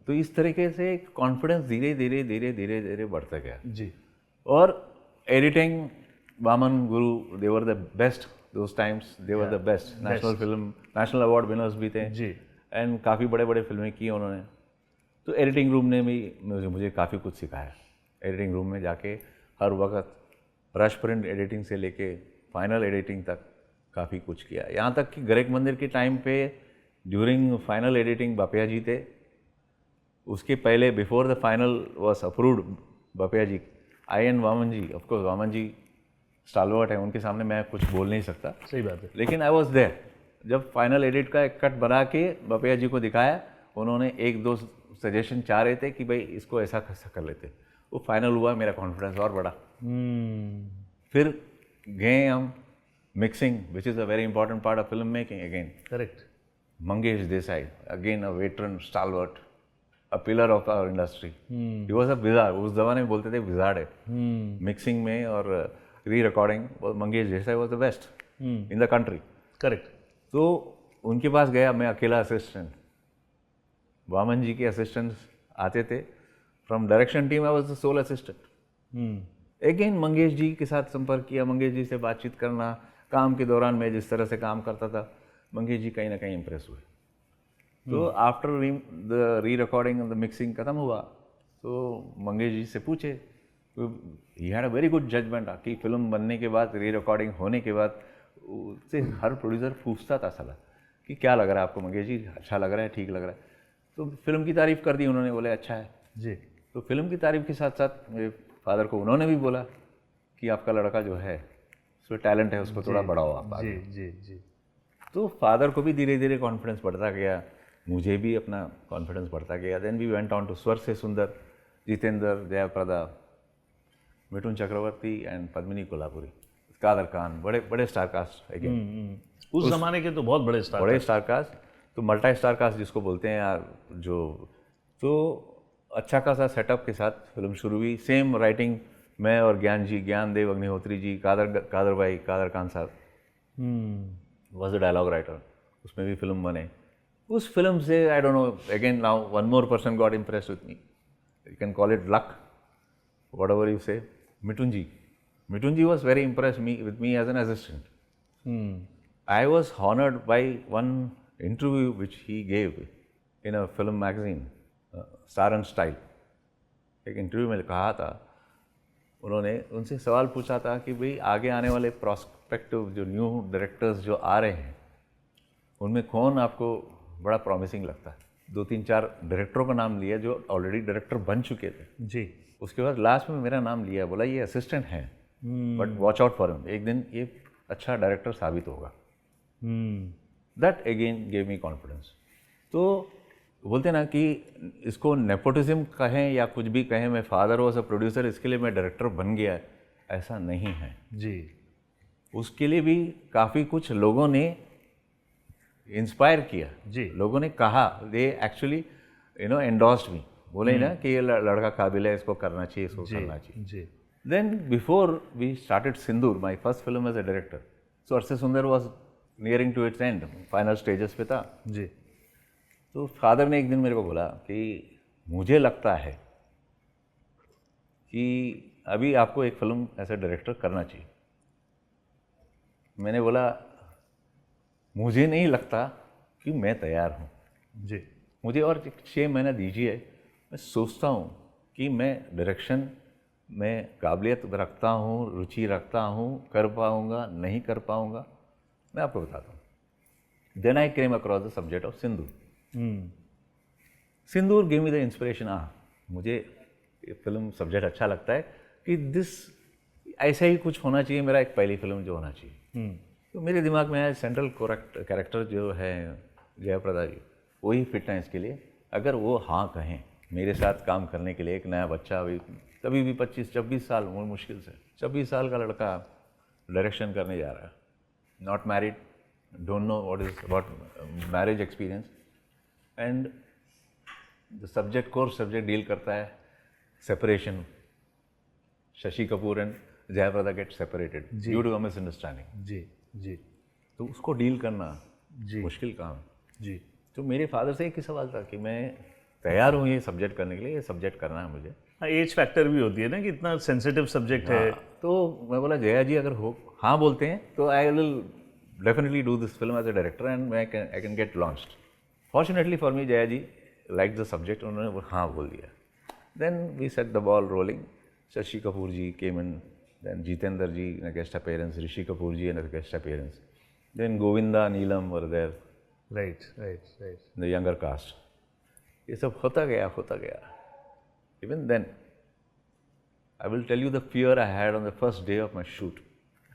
तो इस तरीके से कॉन्फिडेंस धीरे धीरे धीरे धीरे धीरे बढ़ता गया। जी। और editing, Waman Guru, they were the best those times, they were the best. National film, national award winners भी थे जी। एंड काफ़ी बड़े बड़े फिल्में की उन्होंने। तो एडिटिंग रूम ने भी मुझे काफ़ी कुछ सिखाया। एडिटिंग रूम में जाके हर वक्त रश प्रिंट एडिटिंग से लेके फाइनल एडिटिंग तक काफ़ी कुछ किया। यहाँ तक कि गरेक मंदिर के टाइम पे during final editing Bapaiah ji थे, उसके पहले before the final was approved Bapaiah ji, I and Waman ji, of course Waman ji stalwart है, उनके सामने मैं कुछ बोल नहीं सकता, सही बात है। लेकिन आई वॉज देयर जब फाइनल एडिट का एक कट बना के बापिया जी को दिखाया। उन्होंने एक दो सजेशन चाह रहे थे कि भाई इसको ऐसा कर लेते, वो फाइनल हुआ, मेरा कॉन्फिडेंस और बढ़ा। फिर गए हम mixing, which is a very important part of film making again. Correct. Mangesh Desai, again a veteran stalwart, a pillar of our industry. He was a wizard, उस जमाने में बोलते थे विजार्ड है मिक्सिंग में और री recording. Mangesh Desai was the best in the country. Correct. तो उनके पास गया, मैं अकेला असिस्टेंट, वामन जी के असिस्टेंट्स आते थे from direction team, I was the sole assistant. Again Mangesh ji के साथ संपर्क किया, मंगेश जी से बातचीत करना, काम के दौरान मैं जिस तरह से काम करता था, मंगेश जी कहीं ना कहीं इम्प्रेस हुए। तो after the re recording the mixing खत्म हुआ, तो मंगेश जी से पूछे, he had a very good judgement कि फिल्म बनने के बाद, री रिकॉर्डिंग होने के बाद उससे हर प्रोड्यूसर पूछता था सलाह कि क्या लग रहा है आपको मंगेश जी, अच्छा लग रहा है, ठीक लग रहा है। तो फिल्म की तारीफ़ कर दी उन्होंने, बोले अच्छा है जी। तो फिल्म की तारीफ़ के साथ साथ मेरे फादर को उन्होंने भी बोला कि आपका लड़का जो है उसमें टैलेंट है, उसको थोड़ा बढ़ाओ आप आगे। जी। जी। जी। तो फादर को भी धीरे धीरे कॉन्फिडेंस बढ़ता गया, मुझे भी अपना कॉन्फिडेंस बढ़ता गया। Then we went on to Swarg Se Sundar, Jeetendra, Jayaprada, Mithun Chakraborty and Padmini Kolhapure, Kader Khan, बड़े बड़े स्टार कास्ट अगेन। उस जमाने के तो बहुत बड़े स्टार। बड़े स्टार कास्ट, तो मल्टी स्टार कास्ट जिसको बोलते हैं यार, जो तो अच्छा खासा सेटअप के साथ फिल्म शुरू हुई। सेम राइटिंग, मैं और ज्ञान जी, ज्ञान देव अग्निहोत्री जी, कादर भाई, कादर खान साहब वॉज द डायलॉग राइटर, उसमें भी फिल्म बने। उस फिल्म से I don't know, again now one more person got impressed with me, you can call it luck, whatever you say. Mithun ji was very impressed with me as an assistant. I was honored by one interview which he gave in a film magazine, Star and Style. एक interview में कहा था उन्होंने, उनसे सवाल पूछा था कि भाई आगे आने वाले प्रॉस्पेक्टिव जो न्यू डायरेक्टर्स जो आ रहे हैं, उनमें कौन आपको बड़ा प्रॉमिसिंग लगता है। 2-3-4 डायरेक्टरों का नाम लिया जो ऑलरेडी डायरेक्टर बन चुके थे जी। उसके बाद लास्ट में मेरा नाम लिया, बोला ये असिस्टेंट है but watch out for him, एक दिन ये अच्छा डायरेक्टर साबित होगा। That again gave me confidence. तो बोलते ना कि इसको नेपोटिज्म कहें या कुछ भी कहें, मैं फादर वॉज अ प्रोड्यूसर इसके लिए मैं डायरेक्टर बन गया, ऐसा नहीं है जी। उसके लिए भी काफ़ी कुछ लोगों ने इंस्पायर किया जी। लोगों ने कहा, दे एक्चुअली एंडोर्स्ड मी, बोले ना कि ये लड़का काबिल है, इसको करना चाहिए, इसको करना चाहिए। जी। Then before we started Sindoor, my first film as a director, so Arse Sundar was nearing to its end, final stages पे था। जी। तो फादर ने एक दिन मेरे को बोला कि मुझे लगता है कि अभी आपको एक फिल्म ऐसा डायरेक्टर करना चाहिए। मैंने बोला मुझे नहीं लगता कि मैं तैयार हूँ, जी। मुझे और 6 महीना दीजिए, मैं सोचता हूँ कि मैं डायरेक्शन में काबिलियत रखता हूँ, रुचि रखता हूँ, कर पाऊँगा नहीं कर पाऊँगा, मैं आपको बताता हूँ। Then I came across the subject of Sindoor. Sindoor give me the inspiration. मुझे ये फिल्म सब्जेक्ट अच्छा लगता है कि दिस ऐसा ही कुछ होना चाहिए, मेरा एक पहली फिल्म जो होना चाहिए। तो मेरे दिमाग में आया सेंट्रल कैरेक्टर जो है जयाप्रदा जी, वही फिट है इसके लिए। अगर वो हाँ कहें मेरे साथ काम करने के लिए, एक नया बच्चा अभी तभी भी 25-26 साल उम्र मुश्किल से 26 साल का लड़का डायरेक्शन करने जा रहा है, not married, don't know what is about marriage experience, and the subject course subject deal करता है separation. Shashi Kapoor and Jayaprada get separated due to a misunderstanding. जी जी तो उसको डील करना जी मुश्किल काम. जी. तो मेरे फादर से एक ही सवाल था कि मैं तैयार हूँ ये सब्जेक्ट करने के लिए, ये सब्जेक्ट करना है मुझे. हाँ, एज फैक्टर भी होती है ना कि इतना सेंसिटिव सब्जेक्ट है. तो मैं बोला जया जी अगर हो हाँ बोलते हैं तो I will definitely do this film as a director and I can get launched. Fortunately for me Jaya ji like the subject, उन्होंने हाँ बोल दिया. Then we set the ball rolling. Shashi Kapoor ji came in, then Jeetendra ji in a guest appearance, Rishi Kapoor ji in a guest appearance, then Govinda, Neelam were there, right right right. the younger cast. ये सब होता गया. Even then, I will tell you the fear I had on the first day of my shoot,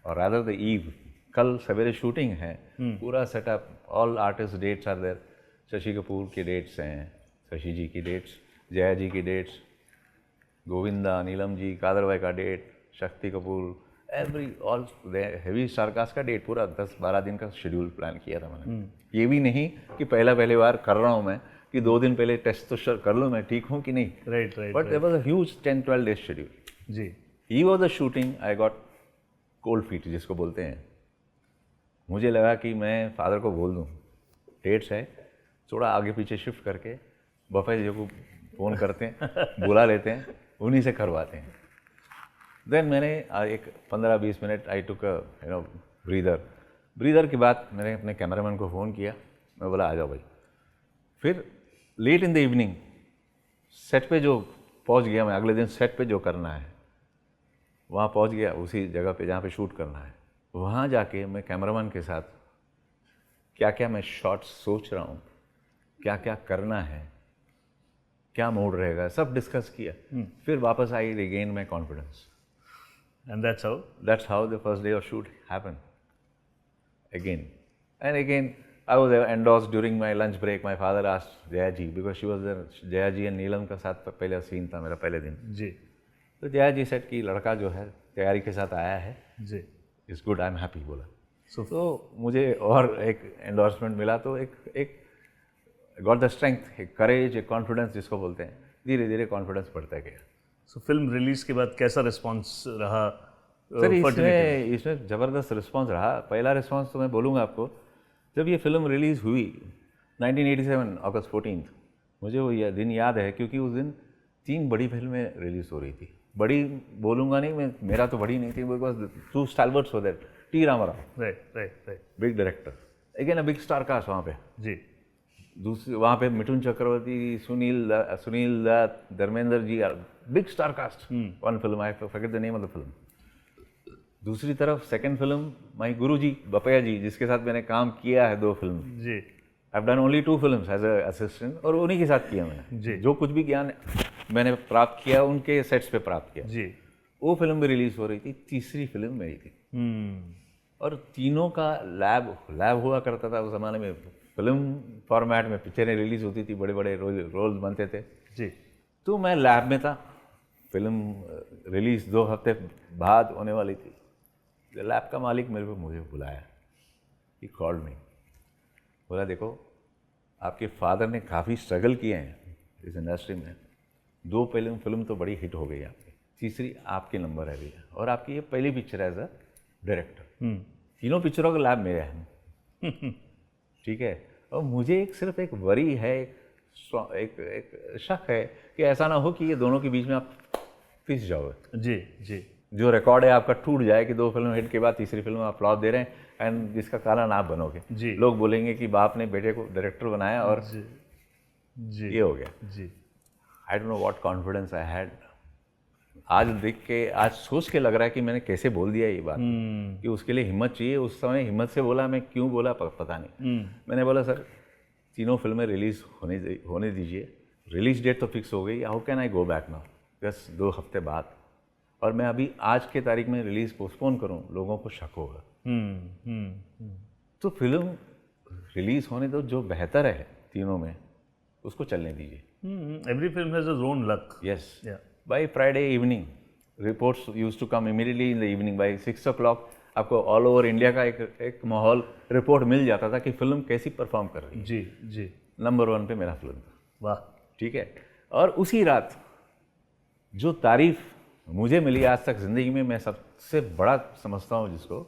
or rather the eve. कल सवेरे shooting है, पूरा setup, all artist dates are there. Shashi Kapoor की dates हैं, शशि जी की डेट्स, जया जी की डेट्स, गोविंदा, नीलम जी, कादर भाई का date, Shakti Kapoor, every all heavy star cast का डेट, पूरा 10-12 दिन का शेड्यूल प्लान किया था मैंने. ये भी नहीं कि पहली बार कर रहा हूँ मैं कि 2 दिन पहले टेस्ट तो कर लूँ मैं ठीक हूँ कि नहीं. Right right. But there was a huge 10-12 days schedule. जी he was the shooting, I got cold feet जिसको बोलते हैं. मुझे लगा कि मैं फादर को बोल दूँ डेट्स है, थोड़ा आगे पीछे शिफ्ट करके बफे जी को फ़ोन करते हैं, बुला लेते हैं, उन्हीं से करवाते हैं. देन मैंने एक 15-20 मिनट आई टुक ब्रीदर के बाद मैंने अपने कैमरामैन को फ़ोन किया, मैं बोला आ जाओ भाई. फिर late in the evening set पे जो पहुंच गया मैं, अगले दिन सेट पे जो करना है वहाँ पहुंच गया, उसी जगह पे जहाँ पे शूट करना है. वहाँ जाके मैं कैमरामैन के साथ क्या क्या मैं शॉट्स सोच रहा हूँ, क्या क्या करना है, क्या मोड रहेगा, सब डिस्कस किया. फिर वापस I regain my confidence. And That's how the first day of shoot happened. Again and again, I was endorsed during my lunch break. My father asked Jaya ji because she was there. Jaya ji and Neelam का साथ पहला scene था मेरा पहले दिन. जी तो जया जी set की लड़का जो है तैयारी के साथ आया है, जी. Is good, I am happy बोला. So- तो मुझे और एक एंडोर्समेंट मिला. तो एक गॉट द स्ट्रेंथ, एक करेज, एक कॉन्फिडेंस जिसको बोलते हैं. धीरे धीरे कॉन्फिडेंस बढ़ता गया. सो फिल्म रिलीज के बाद कैसा रिस्पांस रहा? सर इसमें ज़बरदस्त रिस्पांस रहा. पहला रिस्पांस तो मैं बोलूँगा आपको, जब ये फिल्म रिलीज़ हुई 1987 अगस्त 14, मुझे वो दिन याद है क्योंकि उस दिन 3 बड़ी फिल्में रिलीज़ हो रही थी. बड़ी बोलूँगा नहीं मैं, मेरा तो बड़ी नहीं थी, बिकॉज 2 स्टालवर्ट्स हो there. T Ramarao, right. Big director, again a big star cast वहाँ पे. जी दूसरी वहाँ पे Mithun Chakraborty, Sunil Dutt, Dharmendra ji, big star cast. One film, I forget the name of the film. दूसरी तरफ सेकंड फिल्म माई गुरु जी बपैया जी, जिसके साथ मैंने काम किया है 2 फिल्म. जी. I have done only 2 films as a assistant, और उन्हीं के साथ किया मैंने. जी. जो कुछ भी ज्ञान मैंने प्राप्त किया उनके सेट्स पे प्राप्त किया. जी. वो फिल्म भी रिलीज हो रही थी. तीसरी फिल्म मेरी थी. और तीनों का लैब हुआ करता था उस ज़माने में. फिल्म फॉर्मेट में पिक्चरें रिलीज होती थी, बड़े बड़े रोल्स बनते थे. जी. तो मैं लैब में था. फिल्म रिलीज 2 हफ्ते बाद होने वाली थी. लैब का मालिक मुझे बुलाया. ही कॉल्ड मी, बोला देखो आपके फादर ने काफ़ी स्ट्रगल किए हैं इस इंडस्ट्री में. 2 फिल्म तो बड़ी हिट हो गई आपकी, तीसरी आपके नंबर है भैया, और आपकी ये पहली पिक्चर है एज अ डायरेक्टर. 3 पिक्चरों का लाभ मेरे हैं. ठीक है. और मुझे सिर्फ एक वरी है, एक शक है कि ऐसा ना हो कि ये दोनों के बीच में आप पिस जाओगे. जी जी. जो रिकॉर्ड है आपका टूट जाए कि 2 फिल्म हिट के बाद तीसरी फिल्म में आप फ्लॉप दे रहे हैं, एंड जिसका कारण आप बनोगे. जी. लोग बोलेंगे कि बाप ने बेटे को डायरेक्टर बनाया और जी जी. ये हो गया. जी. I don't know what confidence I had. आज देख के, आज सोच के लग रहा है कि मैंने कैसे बोल दिया ये बात. कि उसके लिए हिम्मत चाहिए. उस समय हिम्मत से बोला, मैं क्यों बोला पता नहीं. मैंने बोला सर 3 फिल्में रिलीज होने दीजिए. रिलीज डेट तो फिक्स हो गई, how can I go back now, बस 2 हफ्ते बाद, और मैं अभी आज के तारीख में रिलीज पोस्टपोन करूं, लोगों को शक होगा. तो फिल्म रिलीज होने दो, जो बेहतर है तीनों में उसको चलने दीजिए. Every film has its own luck. Yes. By Friday evening reports use to come immediately in the evening by 6 o'clock आपको ऑल ओवर इंडिया का एक माहौल रिपोर्ट मिल जाता था कि फिल्म कैसी परफॉर्म कर रही है। जी जी। नंबर 1 पे मेरा फिल्म था, वाह। ठीक है। और उसी रात जो तारीफ मुझे मिली आज तक ज़िंदगी में, मैं सबसे बड़ा समझता हूँ जिसको,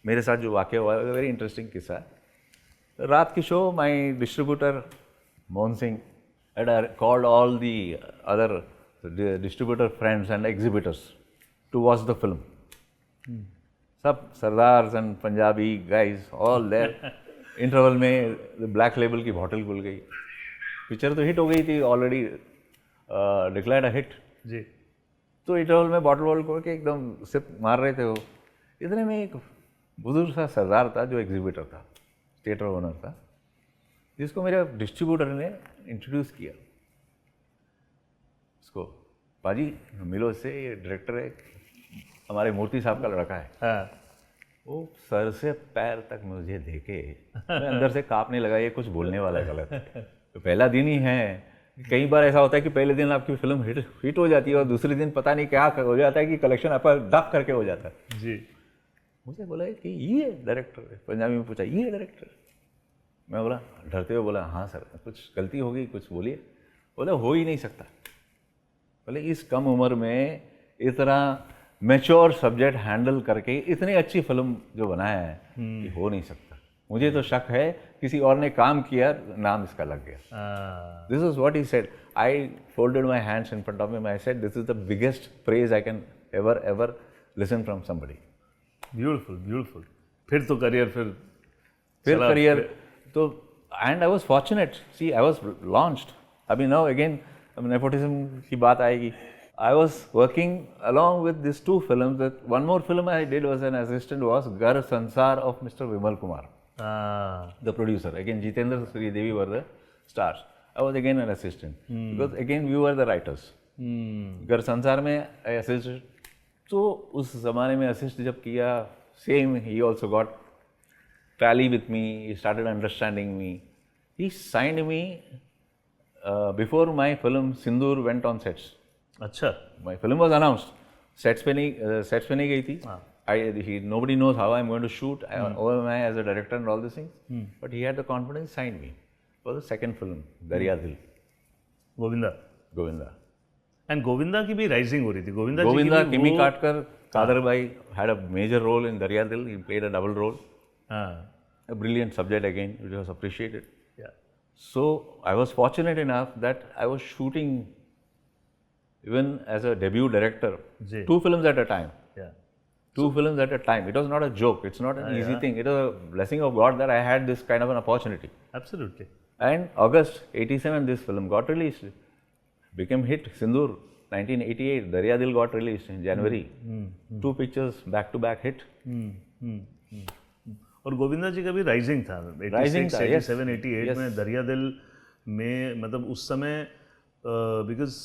मेरे साथ जो वाक़या हुआ है, वेरी इंटरेस्टिंग किस्सा है। रात की show my distributor Mohan Singh had called all the other distributor friends and exhibitors to watch the film. सब sardars and Punjabi guys all there. Interval में ब्लैक लेबल की बॉटल खुल गई, पिक्चर तो हिट हो गई थी ऑलरेडी, डिक्लेयर्ड अ हिट जी। तो इंटरवल में बॉटल वॉटल खोल के एकदम सिप मार रहे थे वो। इतने में एक बुजुर्ग सा सरदार था जो एग्जीबिटर था, थिएटर ओनर था, जिसको मेरे डिस्ट्रीब्यूटर ने इंट्रोड्यूस किया उसको, पाजी मिलो इससे, ये डायरेक्टर है, हमारे मूर्ति साहब का लड़का है। हाँ। वो सर से पैर तक मुझे देखे, मैं अंदर से कांपने लगा, ये कुछ बोलने वाला है गलत। तो पहला दिन ही है, कई बार ऐसा होता है कि पहले दिन आपकी फिल्म हिट हो जाती है और दूसरे दिन पता नहीं क्या हो जाता है कि कलेक्शन आपका डक करके हो जाता है। जी। मुझे बोला कि ये डायरेक्टर है, पंजाबी में पूछा ये डायरेक्टर। मैं बोला, डरते हुए बोला हाँ सर, कुछ गलती हो गई, कुछ बोलिए। बोले हो ही नहीं सकता, बोले इस कम उम्र में इतना मैच्योर सब्जेक्ट हैंडल करके इतनी अच्छी फिल्म जो बनाया है, ये हो नहीं सकता। मुझे तो शक है किसी और ने काम किया, नाम इसका लग गया। This is what he said. I folded my hands in front of him, I said this is the biggest praise I can ever listen from somebody. Beautiful beautiful. फिर तो करियर फिर करियर तो, and I was fortunate, see I was launched. अभी now again nepotism की बात आएगी। I was working along with these 2 films. That one more film I did was an assistant was Gar Sansar of Mr. Vimal Kumar, the producer. Again, Jitendra Sri Devi were the stars. I was again an assistant because again we were the writers. Gar Sansar में I assisted. तो उस ज़माने में assist जब किया, same he also got tally with me. He started understanding me. He signed me before my film Sindoor went on sets. अच्छा। My film was announced. Sets पे नहीं गई थी. Nobody knows how I'm going to shoot. Or am I as a director and all these things. But he had the confidence, signed me for the second film, Darya Dil. Govinda. And Govinda की भी rising हो रही थी। गोविंदा किमी काटकर, कादर भाई had a major role in Darya Dil. He played a double role. A brilliant subject again, which was appreciated. Yeah. So I was fortunate enough that I was shooting, even as a debut director, 2 films at a time. Yeah. 2 films at a time. It was not a joke. It's not an easy thing. It was a blessing of God that I had this kind of an opportunity. Absolutely. And August 87, this film got released. Became hit. Sindoor, 1988. Darya Dil got released in January. 2 pictures back to back hit. और गोविंदा जी का भी rising था। 86, 87, 88 में दरिया दिल में, मतलब उस समय बिकॉज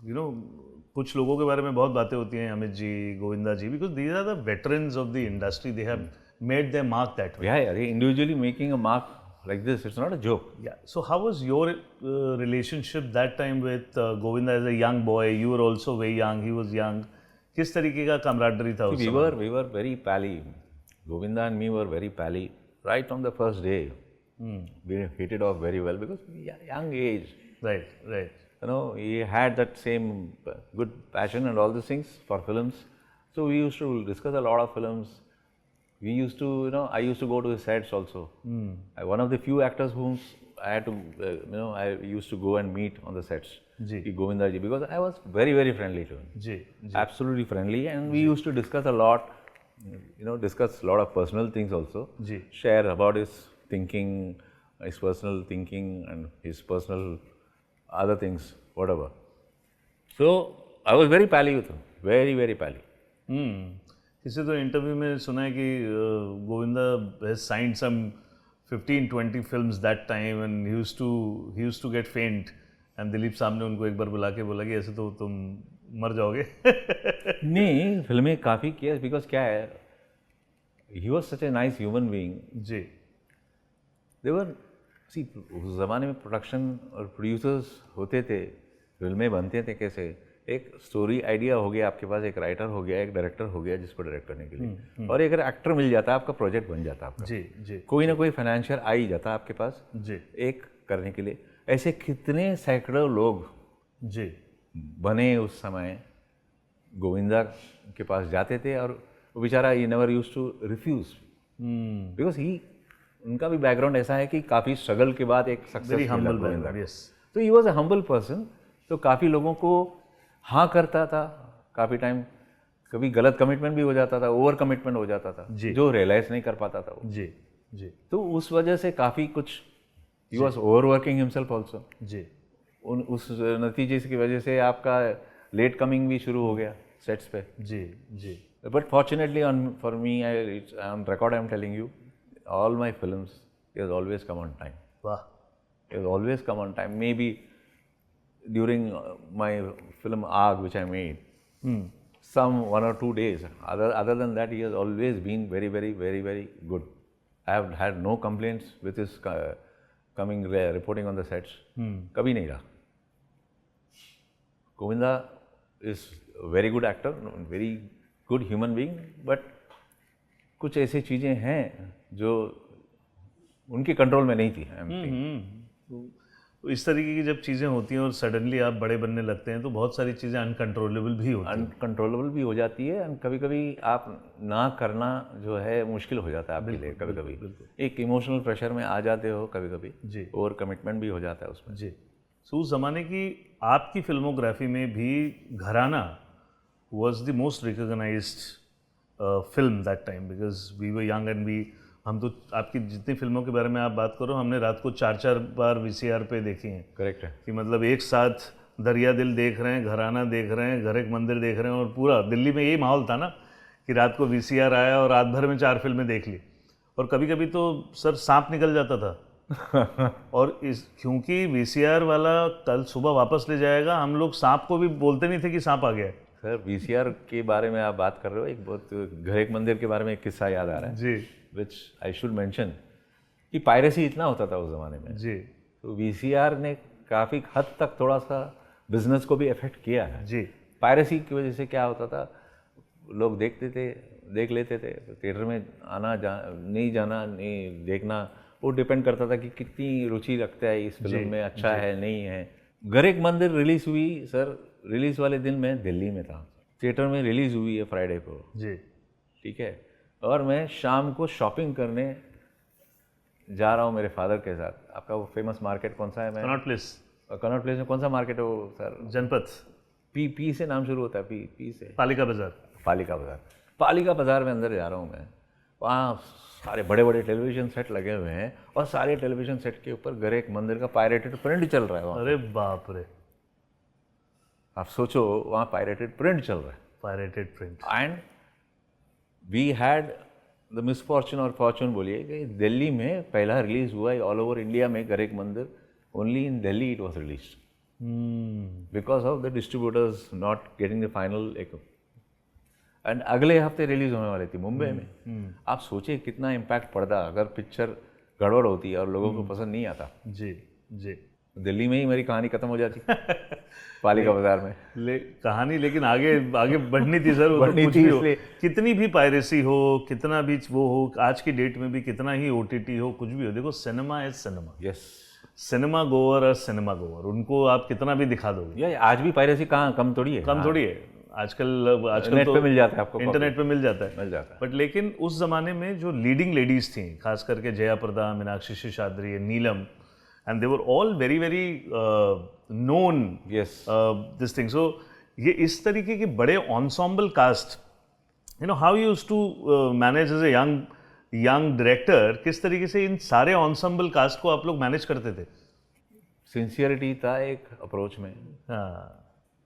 यू नो कुछ लोगों के बारे में बहुत बातें होती हैं, Amit ji, Govinda ji, because these are the veterans of the industry, they have made their mark that way. Yeah, individually making a mark like this, it's not a joke. Yeah. So how was your relationship that time with Govinda as a young boy? You were also very young, he was young. किस तरीके का camaraderie था उस समय? We were very pally. Govinda and me were very pally right from the first day. We hit it off very well because we are young age. Right, right. You know, he had that same good passion and all these things for films. So we used to discuss a lot of films. We used to, I used to go to his sets also. One of the few actors whom I had to, I used to go and meet on the sets. Govinda ji, because I was very, very friendly to him. Absolutely friendly, and we used to discuss a lot. Discuss a lot of personal things also. Share about his thinking, his personal thinking, and his personal other things, whatever. So I was very pally with him, very, very pally. किसी तो interview में सुना है कि Govinda has signed some 15-20 films that time and he used to get faint and Dilip साहब ने उनको एक बार बुला के बोला कि ऐसे तो तुम मर जाओगे। नहीं, फिल्में काफ़ी किया, बिकॉज क्या है, he was such a nice human being. जी। देवर सी, उस ज़माने में प्रोडक्शन और प्रोड्यूसर्स होते थे, फिल्में बनते थे कैसे, एक स्टोरी आइडिया हो गया आपके पास, एक राइटर हो गया, एक डायरेक्टर हो गया जिसको डायरेक्ट करने के लिए, और एक एक्टर मिल जाता है, आपका प्रोजेक्ट बन जाता है आपका। जी जी कोई ना कोई फाइनेंशियर आ ही जाता है आपके पास जी एक करने के लिए। ऐसे कितने सैकड़ों लोग जी बने उस समय, गोविंदा के पास जाते थे और वो बेचारा he never use to refuse, because he उनका भी बैकग्राउंड ऐसा है कि काफ़ी स्ट्रगल के बाद एक वेरी सक्सेस मिला हम्बल गोविंदा बैकग्राउंड, को। यस। तो he was a humble person, तो काफ़ी लोगों को हाँ करता था, काफ़ी टाइम कभी गलत कमिटमेंट भी हो जाता था, ओवर कमिटमेंट हो जाता था, जो रियलाइज नहीं कर पाता था वो। जी जी तो उस वजह से काफ़ी कुछ, he was over working himself also, जी उस नतीजे की वजह से आपका लेट कमिंग भी शुरू हो गया सेट्स पे। जी जी But fortunately, for me, on record, I'm telling you, all my films, it has always come on time. वाह, It has always come on time. Maybe during my film Aag, which I made, some 1 or 2 days. Other than that, he has always been very, very, very, very good. I have had no complaints with his coming reporting on the sets. कभी नहीं रहा. Govinda is a very good actor, very good human being, but कुछ ऐसी चीज़ें हैं जो उनके control में नहीं थी। तो इस तरीके की जब चीज़ें होती हैं और सडनली आप बड़े बनने लगते हैं तो बहुत सारी चीज़ें अनकंट्रोलेबल भी होती हैं। अनकंट्रोलेबल भी हो जाती है, और कभी कभी आप ना करना जो है मुश्किल हो जाता है आपके लिए। कभी कभी एक इमोशनल प्रेशर में आ जाते हो, कभी कभी जी ओवर कमिटमेंट भी हो जाता है उसमें। जी। सो उस ज़माने की आपकी फिल्मोग्राफी में भी Gharana was the most recognised film that time, because we were young and we, हम तो आपकी जितनी फिल्मों के बारे में आप बात करो, हमने रात को 4-4 बार वीसीआर पे देखी हैं। करेक्ट है कि मतलब एक साथ दरिया दिल देख रहे हैं, घराना देख रहे हैं, घर एक मंदिर देख रहे हैं, और पूरा दिल्ली में यही माहौल था ना कि रात को वीसीआर आया और रात भर में 4 फिल्में देख ली। और कभी कभी तो सर सांप निकल जाता था और इस क्योंकि वीसीआर वाला कल सुबह वापस ले जाएगा, हम लोग सांप को भी बोलते नहीं थे कि सांप आ गया है। सर, वीसीआर के बारे में आप बात कर रहे हो, एक बहुत घर एक मंदिर के बारे में एक किस्सा याद आ रहा है जी विच आई शुड मेंशन, कि पायरेसी इतना होता था उस ज़माने में। जी तो वीसीआर ने काफ़ी हद तक थोड़ा सा बिजनेस को भी अफेक्ट किया है। जी पायरेसी की वजह से क्या होता था, लोग देखते थे, देख लेते थे, थिएटर में आना नहीं जाना, नहीं देखना, वो डिपेंड करता था कि कितनी रुचि रखता है इस फिल्म में, अच्छा है नहीं है। घर एक मंदिर रिलीज़ हुई सर, रिलीज़ वाले दिन मैं दिल्ली में था, थिएटर में रिलीज़ हुई है फ्राइडे को, जी ठीक है, और मैं शाम को शॉपिंग करने जा रहा हूँ मेरे फादर के साथ। आपका वो फेमस मार्केट कौन सा है? मैं कनॉट प्लेस, कनॉट प्लेस में कौन सा मार्केट है वो सर? जनपथ, पी से नाम शुरू होता है, पी से, पालिका बाजार। पालिका बाजार। पालिका बाजार में अंदर जा रहा हूँ मैं, वहाँ सारे बड़े बड़े टेलीविज़न सेट लगे हुए हैं और सारे टेलीविज़न सेट के ऊपर घर एक मंदिर का पायरेटेड प्रिंट चल रहा है वहाँ। अरे बाप रे, आप सोचो, वहाँ पायरेटेड प्रिंट चल रहा है। Pirated print. And we had the misfortune और फॉर्चून बोलिए कि दिल्ली में पहला रिलीज हुआ है ऑल ओवर इंडिया में घर एक मंदिर, only in Delhi it was release because of the distributors not getting the final. And अगले हफ्ते रिलीज होने वाली थी मुंबई में। आप सोचिए कितना इम्पैक्ट पड़ता अगर पिक्चर गड़बड़ होती और लोगों को पसंद नहीं आता। जी जी। दिल्ली में ही मेरी कहानी खत्म हो जाती पालिका बाजार में। कहानी लेकिन आगे आगे बढ़नी थी सर, वो तो बढ़नी कुछ थी भी हो, इसलिए। कितनी भी पायरेसी हो, कितना भी वो हो, आज की डेट में भी कितना ही ओटीटी हो, कुछ भी हो, देखो cinema is cinema. Yes, cinema गोवर और सिनेमा गोवर, उनको आप कितना भी दिखा दोगे। ये आज भी पायरेसी कहाँ कम थोड़ी है, कम थोड़ी है, आजकल नेट तो पे मिल जाता है आपको, इंटरनेट पे मिल जाता है। मिल जाता है। बट लेकिन उस जमाने में जो लीडिंग लेडीज थी, खास करके जया प्रदा, मीनाक्षी शेषाद्री, नीलम, and they were all very very known Yes. this thing. So ये इस तरीके के बड़े ensemble cast, you know how you used to manage as a young director, किस तरीके से इन सारे ensemble cast को आप लोग मैनेज करते थे? सिंसियरिटी था एक अप्रोच में। हाँ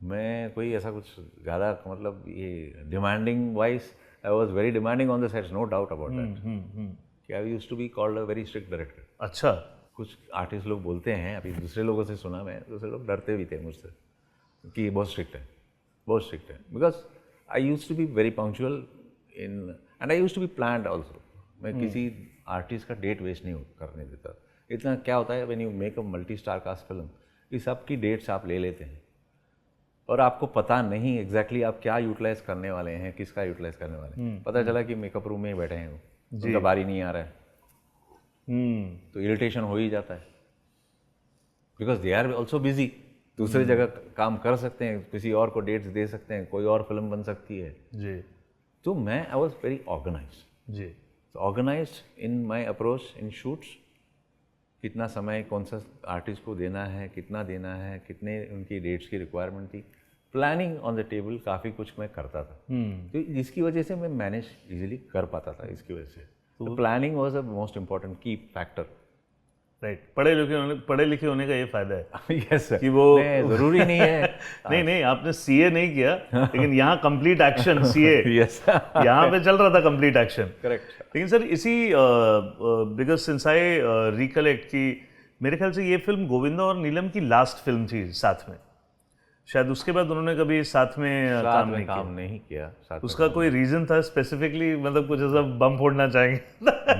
मैं कोई ऐसा कुछ ज़्यादा मतलब ये demanding wise, I was very demanding on the sets, no doubt about that. I used to be called a very strict director. अच्छा। कुछ आर्टिस्ट लोग बोलते हैं, अभी दूसरे लोगों से सुना मैं, दूसरे लोग डरते भी थे मुझसे कि बहुत स्ट्रिक्ट है, बहुत स्ट्रिक्ट है, because I used to be very punctual in and I used to be planned also. मैं किसी आर्टिस्ट का डेट वेस्ट नहीं करने देता। इतना क्या होता है when you make a multi star cast film, कि सबकी डेट्स आप ले लेते हैं, और आपको पता नहीं एग्जैक्टली आप क्या यूटिलाइज करने वाले हैं, किसका यूटिलाइज करने वाले हैं। पता चला कि मेकअप रूम में ही बैठे हैं वो, उनका बारी नहीं आ रहा है, तो इरिटेशन हो ही जाता है, because they are also busy. दूसरे जगह काम कर सकते हैं, किसी और को डेट्स दे सकते हैं, कोई और फिल्म बन सकती है जी तो मैं आई वॉज वेरी ऑर्गेनाइज्ड। जी organised in my approach in shoots, कितना समय कौन सा आर्टिस्ट को देना है, कितना देना है, कितने उनकी डेट्स की रिक्वायरमेंट थी, प्लानिंग ऑन द टेबल काफ़ी कुछ मैं करता था। तो जिसकी वजह से मैं मैनेज इजीली कर पाता था, इसकी वजह से तो planning was a most important की फैक्टर। राइट, पढ़े लिखे होने का ये फायदा है यस सर, कि वो ज़रूरी नहीं है। नहीं आपने सीए नहीं किया, लेकिन यहाँ कंप्लीट एक्शन सीए यस यहाँ पे चल रहा था कंप्लीट एक्शन। करेक्ट। लेकिन सर इसी बिकॉज सिंस आई रिकलेक्ट कि मेरे ख्याल से ये फिल्म गोविंदा और नीलम की लास्ट फिल्म थी साथ में, शायद उसके बाद उन्होंने कभी साथ में काम नहीं किया। साथ उसका कोई रीजन था स्पेसिफिकली, मतलब कुछ ऐसा बम फोड़ना चाहेंगे?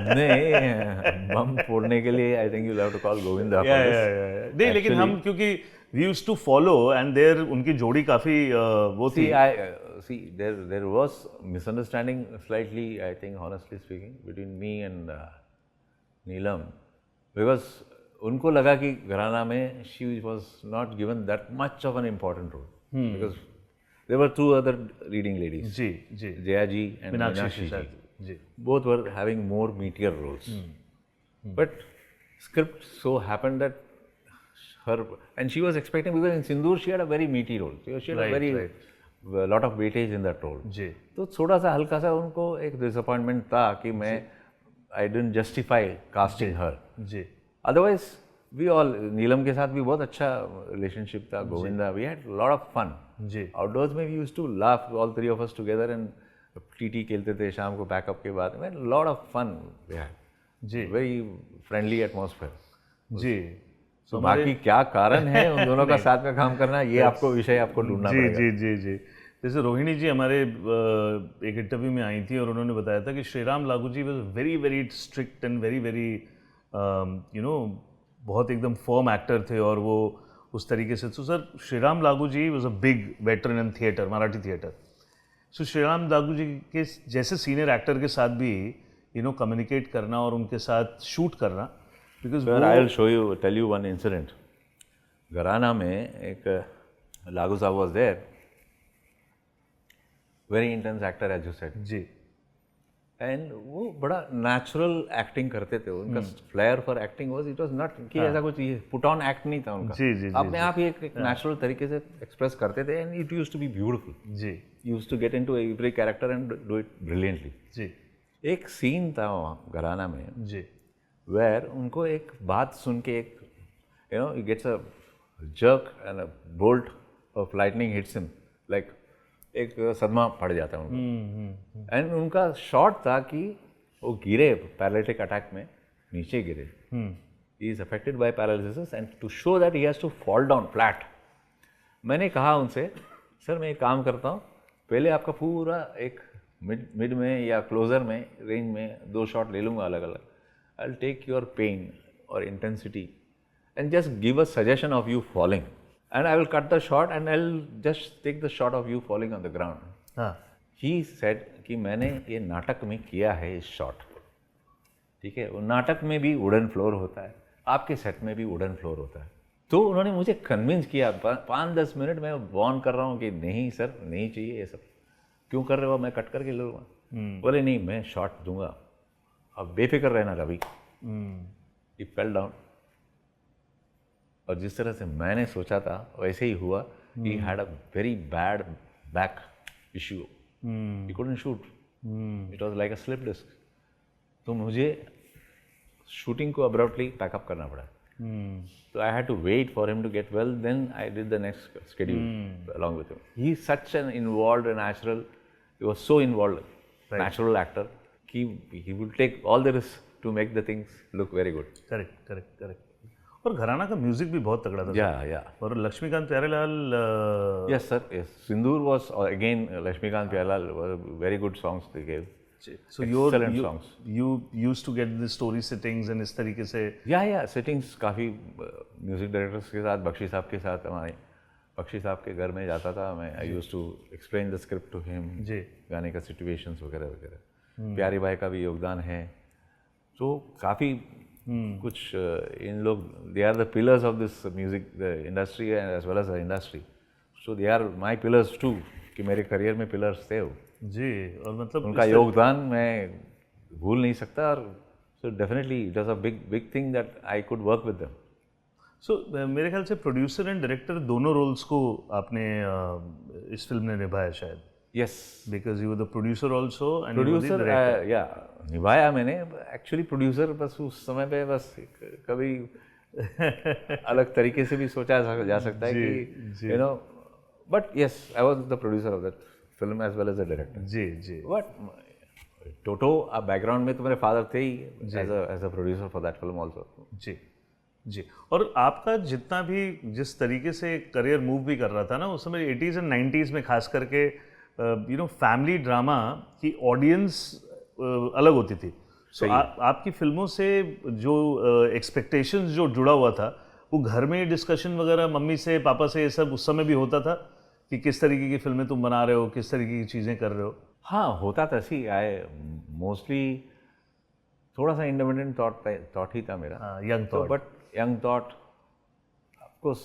नहीं, बम फोड़ने के लिए I think you have to call Govinda. नहीं, लेकिन हम क्योंकि we used to follow and there उनकी जोड़ी काफी वो थी। See, there was misunderstanding slightly, I think, honestly speaking, between me and Neelam, because उनको लगा कि घराना में she was not given that much of an important role, because there were two other leading ladies, ji ji, Jaya ji and Meenakshi Meenakshi ji ji. Both were having more meatier roles, but script so happened that her, and she was expecting, because in Sindoor she had a very meaty role, she had a very lot of weightage in that role. जी, तो थोड़ा सा हल्का सा उनको एक disappointment था कि मैं I didn't justify casting her. जी, अदरवाइज वी ऑल, नीलम के साथ भी बहुत अच्छा रिलेशनशिप था, Govinda, we had lot of fun. जी, आउटडोर्स में we used to laugh all three of us together and TT खेलते थे शाम को पैकअप के बाद, में lot of fun we had, जी, वेरी फ्रेंडली एटमॉस्फेयर। जी। तो बाकी क्या कारण है उन दोनों का साथ में काम करना, ये आपको विषय आपको ढूंढना जी पड़ेगा। जी जी जी। जैसे रोहिणी जी हमारे एक इंटरव्यू में आई थी और उन्होंने बताया था कि Shriram Lagoo ji was very very strict and very very you know बहुत एकदम फर्म एक्टर थे, और वो उस तरीके से। तो sir Shriram Lagoo ji was a big veteran in theatre, Marathi theatre. So Shriram Lagoo ji के जैसे सीनियर एक्टर के साथ भी कम्युनिकेट करना और उनके साथ शूट करना, because Sir, I will show you, tell you one incident. घराना में एक लागू साहब was there, very intense actor as you said, ji, and वो बड़ा natural acting करते थे, उनका flair for acting was, it was not कि ऐसा कुछ ये put on act नहीं था उनका, जी, जी, अपने आप ही एक natural तरीके से express करते थे, and it used to be beautiful. Ji, Used to get into every character and do it brilliantly. जी, एक सीन था वहाँ घराना में, जी, where उनको एक बात सुन के एक he gets a jerk and a bolt of lightning hits him, like एक सदमा पड़ जाता है उनको, एंड उनका शॉट था कि वो गिरे पैरालिटिक अटैक में, नीचे गिरे, he is affected by paralysis, and to show that he has to fall down flat, मैंने कहा उनसे, सर मैं एक काम करता हूँ, पहले आपका पूरा एक मिड में या क्लोजर में रेंज में 2 शॉट ले लूँगा अलग अलग, I'll take your pain or intensity and just give a suggestion of you falling, and I will cut the shot and I'll just take the shot of you falling on the ground. हाँ, He said कि मैंने ये नाटक में किया है इस shot, ठीक है, वो नाटक में भी वुडन फ्लोर होता है, आपके सेट में भी वुडन फ्लोर होता है। तो उन्होंने मुझे कन्विंस किया, 5-10 मिनट में वॉर्न कर रहा हूँ कि नहीं सर नहीं चाहिए ये सब, क्यों कर रहे हो, मैं कट करके ले लूँगा। बोले नहीं मैं शॉट दूंगा, अब बेफिक्र रहना रवि। ही फेल डाउन, और जिस तरह से मैंने सोचा था वैसे ही हुआ। He had a very bad back issue, he couldn't shoot, it was like a slip disc. तो मुझे शूटिंग को अब्रप्टली पैकअप करना पड़ा, तो I had to wait for him to get well, then I did the next schedule along with him. He is such an involved natural, he was so involved natural actor कि he will take all the risk to make the things look very good. Correct correct correct. और घराना का music भी बहुत तगड़ा था। Yeah. और Laxmikant Pyarelal Yes sir, yes. Sindoor was again Lakshmikant Pyarelal were very good songs they gave. So Excellent songs. You used to get the story sittings and इस तरीके से। Yeah, sittings काफ़ी म्यूजिक डायरेक्टर्स के साथ, बख्शी साहब के साथ हमारे, बख्शी साहब के घर में जाता था मैं, I use to explain the script to him, जी गाने का सिचुएशंस वगैरह वगैरह। प्यारी भाई का भी योगदान है, तो काफ़ी कुछ इन लोग, they are the pillars of this music industry as well as the industry, so they are my pillars too, कि मेरे करियर में पिलर्स थे वो। जी, और मतलब उनका योगदान मैं भूल नहीं सकता, और so definitely it was a big thing that I could work with them. So मेरे ख्याल से प्रोड्यूसर एंड डायरेक्टर दोनों रोल्स को आपने इस फिल्म ने निभाया शायद, yes, because you were the producer also and producer या निभाया मैंने। एक्चुअली प्रोड्यूसर बस उस समय पे बस कभी अलग तरीके से भी सोचा जा सकता है कि you know, but yes I was the producer of that film as well as the director. जी जी, बट टोटो आप बैकग्राउंड में तो मेरे फादर थे ही as a producer for that film also. जी जी, और आपका जितना भी जिस तरीके से करियर मूव भी कर रहा था ना उस समय 80s एंड 90s में, खास करके यू नो फैमिली ड्रामा की ऑडियंस अलग होती थी। सो आपकी फिल्मों से जो एक्सपेक्टेशंस जो जुड़ा हुआ था, वो घर में डिस्कशन वगैरह मम्मी से पापा से ये सब उस समय भी होता था कि किस तरीके की फिल्में तुम बना रहे हो, किस तरीके की चीज़ें कर रहे हो? हाँ होता था। सी आई मोस्टली थोड़ा सा इंडिपेंडेंट थॉट ही था मेरा, young thought. But young thought of course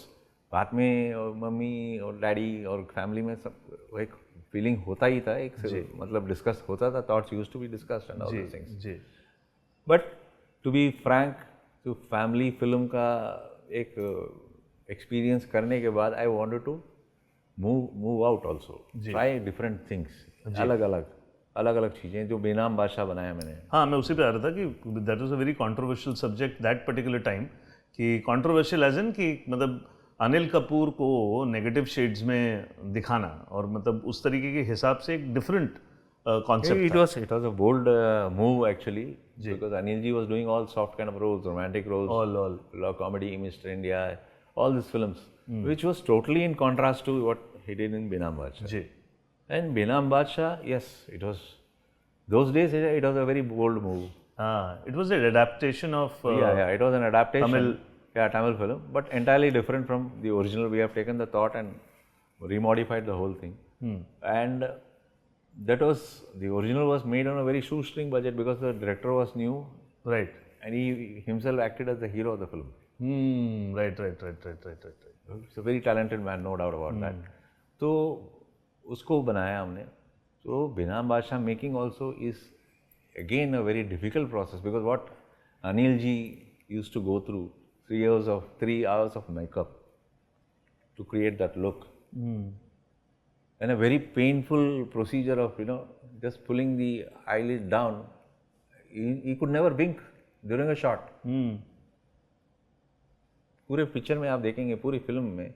बाद में और मम्मी और डैडी और फैमिली में सब वो एक फीलिंग होता ही था, एक मतलब डिस्कस होता था, thoughts used to be discussed and all those things. जी, बट टू बी फ्रैंक, तो फैमिली फिल्म का एक एक्सपीरियंस करने के बाद I wanted to move out also, try different things, अलग अलग चीज़ें, जो बेनाम बादशाह बनाया मैंने। हाँ, मैं उसी पे आ रहा था कि that was a very controversial subject that particular time, कि कंट्रोवर्शियल एज इन कि मतलब अनिल कपूर को नेगेटिव शेड्स में दिखाना, और मतलब उस तरीके के हिसाब से एक डिफरेंट कॉन्सेप्ट था। It was a bold move actually, because Anil ji was doing all soft kind of roles, romantic roles, all comedy, Mr. India, all these films, which was totally in contrast to what he did in Benam Badshah. जी, And Benam Badshah, yes, it was, those days it was a very bold move. हाँ, it was an adaptation of Yeah, it was an adaptation. Tamil. Yeah, Tamil film, but entirely different from the original. We have taken the thought and remodified the whole thing. And that was, the original was made on a very shoestring budget because the director was new right. and he himself acted as the hero of the film. Right. He's a very talented man, no doubt about that. तो उसको बनाया हमने। So Benam Badshah making also is again a very difficult process, because what Anil ji used to go through 3 hours of makeup to create that look, and a very painful procedure of, you know, just pulling the eyelid down. He could never wink during a shot. पूरे picture में आप देखेंगे, पूरी film में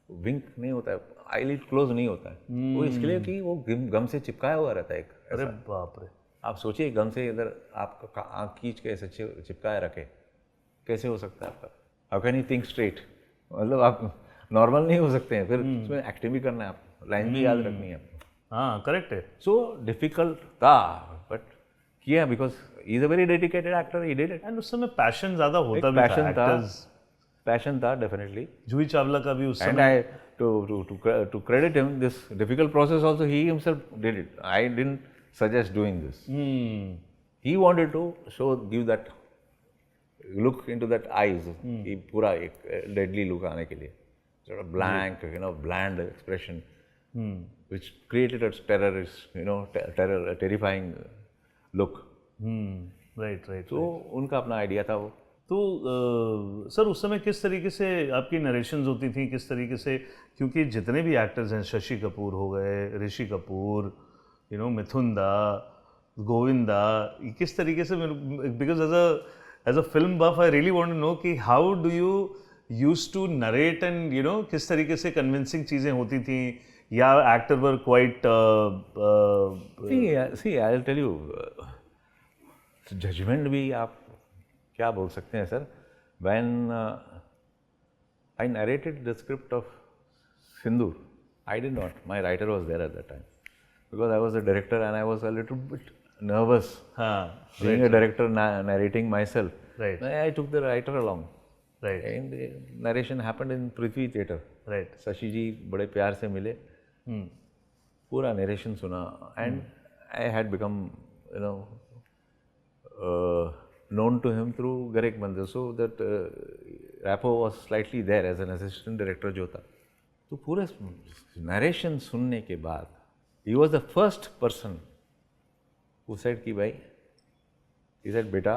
विंक नहीं होता है, eyelid close नहीं होता है। वो इसके लिए कि वो गम से चिपकाया हुआ रहता है एक। अरे बाप रे, आप सोचिए गम से इधर आपका आँख खींच के ऐसे चिपकाया रखे, कैसे हो सकता है आपका? How can you think straight? मतलब आप नॉर्मल नहीं हो सकते हैं, फिर उसमें एक्टिंग भी करना है आपको, लाइन भी याद रखनी है आपको। हाँ करेक्ट है। सो डिफिकल्ट था, बट किया, because he is a very dedicated actor, he did it. And उस समय पैशन ज़्यादा होता भी था, पैशन था डेफिनेटली। जूही चावला का भी उस समय, and I to credit him, this difficult process also he himself did it. I didn't suggest doing this. He wanted to show, give that look into that eyes, कि पूरा एक डेडली लुक आने के लिए, sort of blank, you know, bland expression, which created a terrorist, you know, terrifying look. Right. तो उनका अपना idea था वो। तो सर उस समय किस तरीके से आपकी नरेशंस होती थी, किस तरीके से, क्योंकि जितने भी एक्टर्स हैं, शशि कपूर हो गए, ऋषि कपूर, यू नो, मिथुन दा, गोविंदा, किस तरीके से, because as a film buff I really want to know कि how do you used to narrate, and you know किस तरीके से कन्विंसिंग चीज़ें होती थी, या actor were quite see I will tell you, judgement भी आप क्या बोल सकते हैं sir. When I narrated the script of Sindoor, I did not, my writer was there at that time, because I was the director and I was a little bit nervous, being a director narrating myself. Right. I took the writer along. Right. And narration happened in Prithvi theatre. Right. Shashi ji बड़े प्यार से मिले, Hmm. पूरा narration सुना, and I had become you know known to him through Garek Mandir, so that rapport was slightly there as an assistant director जो था. तो पूरे नरेशन सुनने के बाद he was the first person who said कि भाई, he said बेटा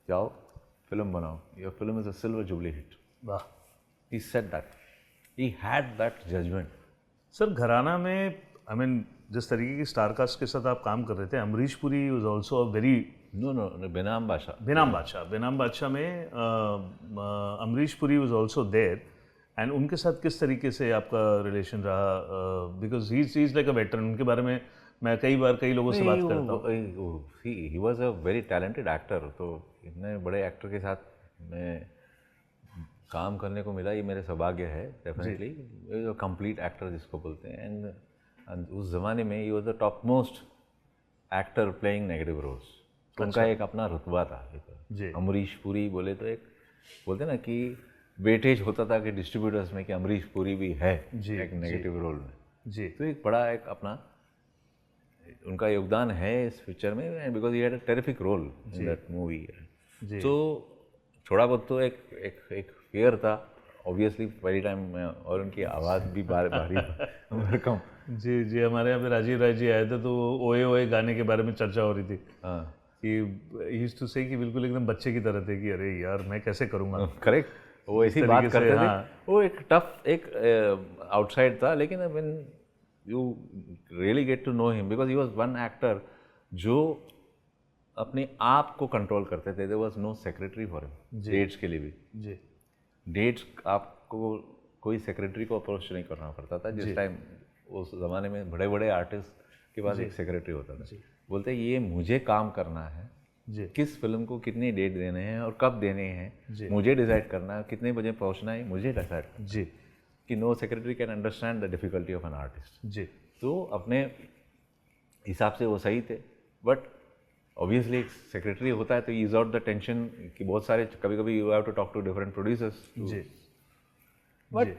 जाओ फिल्म बनाओ, your film is a silver jubilee hit. वाह. He said that. He had that judgment. Sir घराना में आई मीन जिस तरीके की स्टार कास्ट के साथ आप काम कर रहे थे, Amrish Puri was also a very No, Benam Badshah. Benam Badshah में Amrish Puri was also there, and उनके साथ किस तरीके से आपका रिलेशन रहा? Because he is like a veteran. उनके बारे में मैं कई बार कई लोगों से बात करता हूँ. ही was a very talented actor. तो इतने बड़े एक्टर के साथ मैं काम करने को मिला, ये मेरे सौभाग्य है डेफिनेटली. कंप्लीट एक्टर जिसको बोलते हैं. एंड उस ज़माने में he was the top most actor playing negative roles. उनका एक अपना रुतबा था. जी. अमरीश पुरी बोले तो एक बोलते ना कि वेटेज होता था कि डिस्ट्रीब्यूटर्स में कि अमरीश पुरी भी है जी, एक नेगेटिव रोल में. जी. तो एक बड़ा एक अपना उनका योगदान है इस पिक्चर में, and because he had a terrific role in that movie. तो थोड़ा बहुत तो एक फियर था ऑब्वियसली पहली टाइम में, और उनकी आवाज़ भी भारी कम. जी जी. हमारे यहाँ पे राजीव राय जी आए थे, तो ओए ओए गाने के बारे में चर्चा हो रही थी. हाँ, कि यूज्ड टू से कि बिल्कुल एकदम बच्चे की तरह थे कि अरे यार मैं कैसे करूँगा. करेक्ट. वो ऐसी बात करते थे. हाँ. वो एक टफ एक आउटसाइड था, लेकिन when you really get to know him, because he was one actor जो अपने आप को कंट्रोल करते थे. There was no secretary for him. Dates के लिए भी जी. डेट्स आपको कोई सेक्रेटरी को अप्रोच नहीं करना पड़ता था. जिस टाइम उस ज़माने में बड़े बड़े आर्टिस्ट के पास एक सेक्रेटरी होता था. बोलते ये मुझे काम करना है, जी. किस फिल्म को कितनी डेट देने हैं और कब देने हैं मुझे डिसाइड करना है, कितने बजे पहुंचना है मुझे डिसाइड करना. जी. कि no secretary can understand the difficulty of an artist. जी. तो अपने हिसाब से वो सही थे, बट ऑब्वियसली एक सेक्रेटरी होता है तो ईज आउट द टेंशन कि बहुत सारे कभी कभी you have to talk to different producers. जी. बट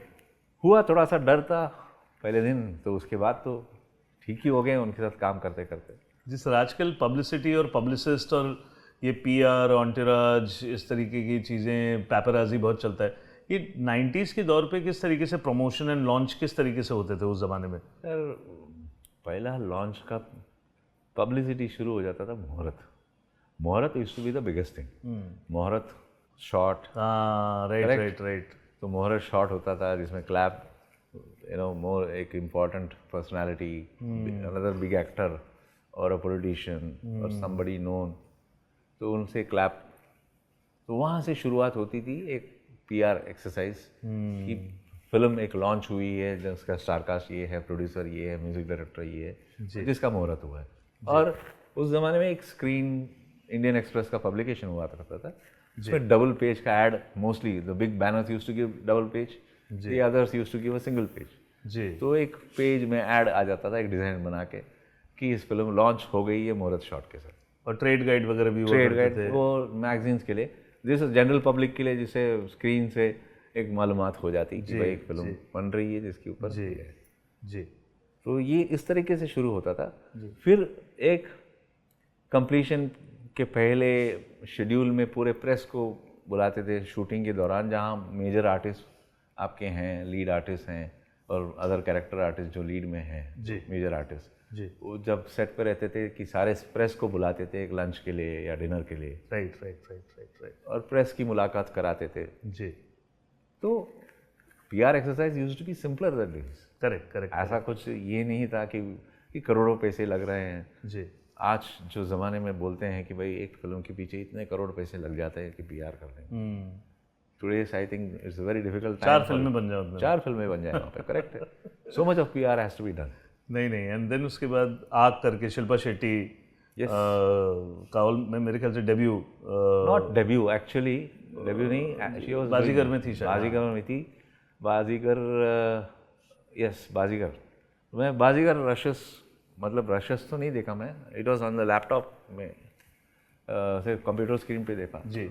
हुआ थोड़ा सा डर था पहले दिन, तो उसके बाद तो ठीक ही हो गए उनके साथ काम करते करते. जी सर, आजकल पब्लिसिटी और पब्लिसिस्ट और ये पीआर, ऑन्टराज, इस तरीके की चीज़ें, पेपराजी बहुत चलता है. ये 90s के दौर पे किस तरीके से प्रमोशन एंड लॉन्च किस तरीके से होते थे उस ज़माने में? सर पहला लॉन्च का पब्लिसिटी शुरू हो जाता था मुहूर्त. Muhurat used to be the biggest thing. Muhurat shot. हाँ, राइट. तो मुहूर्त शॉट होता था जिसमें क्लैप, यू नो, मोर एक important personality, another big actor और अ पॉलिटिशियन और समबडी नोन, तो उनसे क्लैप. तो वहाँ से शुरुआत होती थी एक पीआर एक्सरसाइज कि फिल्म एक लॉन्च हुई है जिसका स्टारकास्ट ये है, प्रोड्यूसर ये है, म्यूजिक डायरेक्टर ये है, जिसका मुहूर्त हुआ है. और उस ज़माने में एक स्क्रीन इंडियन एक्सप्रेस का पब्लिकेशन हुआ करता था जिसमें डबल पेज का ad, mostly the big banners used to give double page, the others used to give a single page. जी. तो एक पेज में ऐड आ जाता था एक डिज़ाइन बना के कि इस फिल्म लॉन्च हो गई है मुहूर्त शॉट के साथ. और ट्रेड गाइड वगैरह भी ट्रेड गाइड वो मैगजीन्स के लिए, जैसे जनरल पब्लिक के लिए, जिसे स्क्रीन से एक मालूमात हो जाती कि भाई एक फिल्म बन रही है जिसके ऊपर. जी. जी. तो ये इस तरीके से शुरू होता था. फिर एक कंप्लीशन के पहले शेड्यूल में पूरे प्रेस को बुलाते थे शूटिंग के दौरान, जहाँ मेजर आर्टिस्ट आपके हैं, लीड आर्टिस्ट हैं और अदर कैरेक्टर आर्टिस्ट जो लीड में हैं, मेजर आर्टिस्ट. जी. वो जब सेट पे रहते थे कि सारे प्रेस को बुलाते थे एक लंच के लिए या डिनर के लिए. राइट. और प्रेस की मुलाकात कराते थे. जी. तो PR exercise used to be simpler that days. Correct. ऐसा कुछ ये नहीं था कि करोड़ों पैसे लग रहे हैं. जी. आज जो ज़माने में बोलते हैं कि भाई एक फिल्म के पीछे इतने करोड़ पैसे लग जाते हैं कि पीआर कर लें. Today's I think it's very difficult. 4 फिल्में बन जाए वहाँ पे. करेक्ट है. So much of PR has to be done. नहीं. एंड देन उसके बाद आग करके शिल्पा शेट्टी कावल में मेरे ख्याल से debut, not debut actually, debut नहीं, शी वाज बाजीगर में थी शायद. बाजीगर यस बाजीगर. मैं बाजीगर रशस तो नहीं देखा मैं. It was on the laptop में, सिर्फ कंप्यूटर स्क्रीन पे देखा. जी.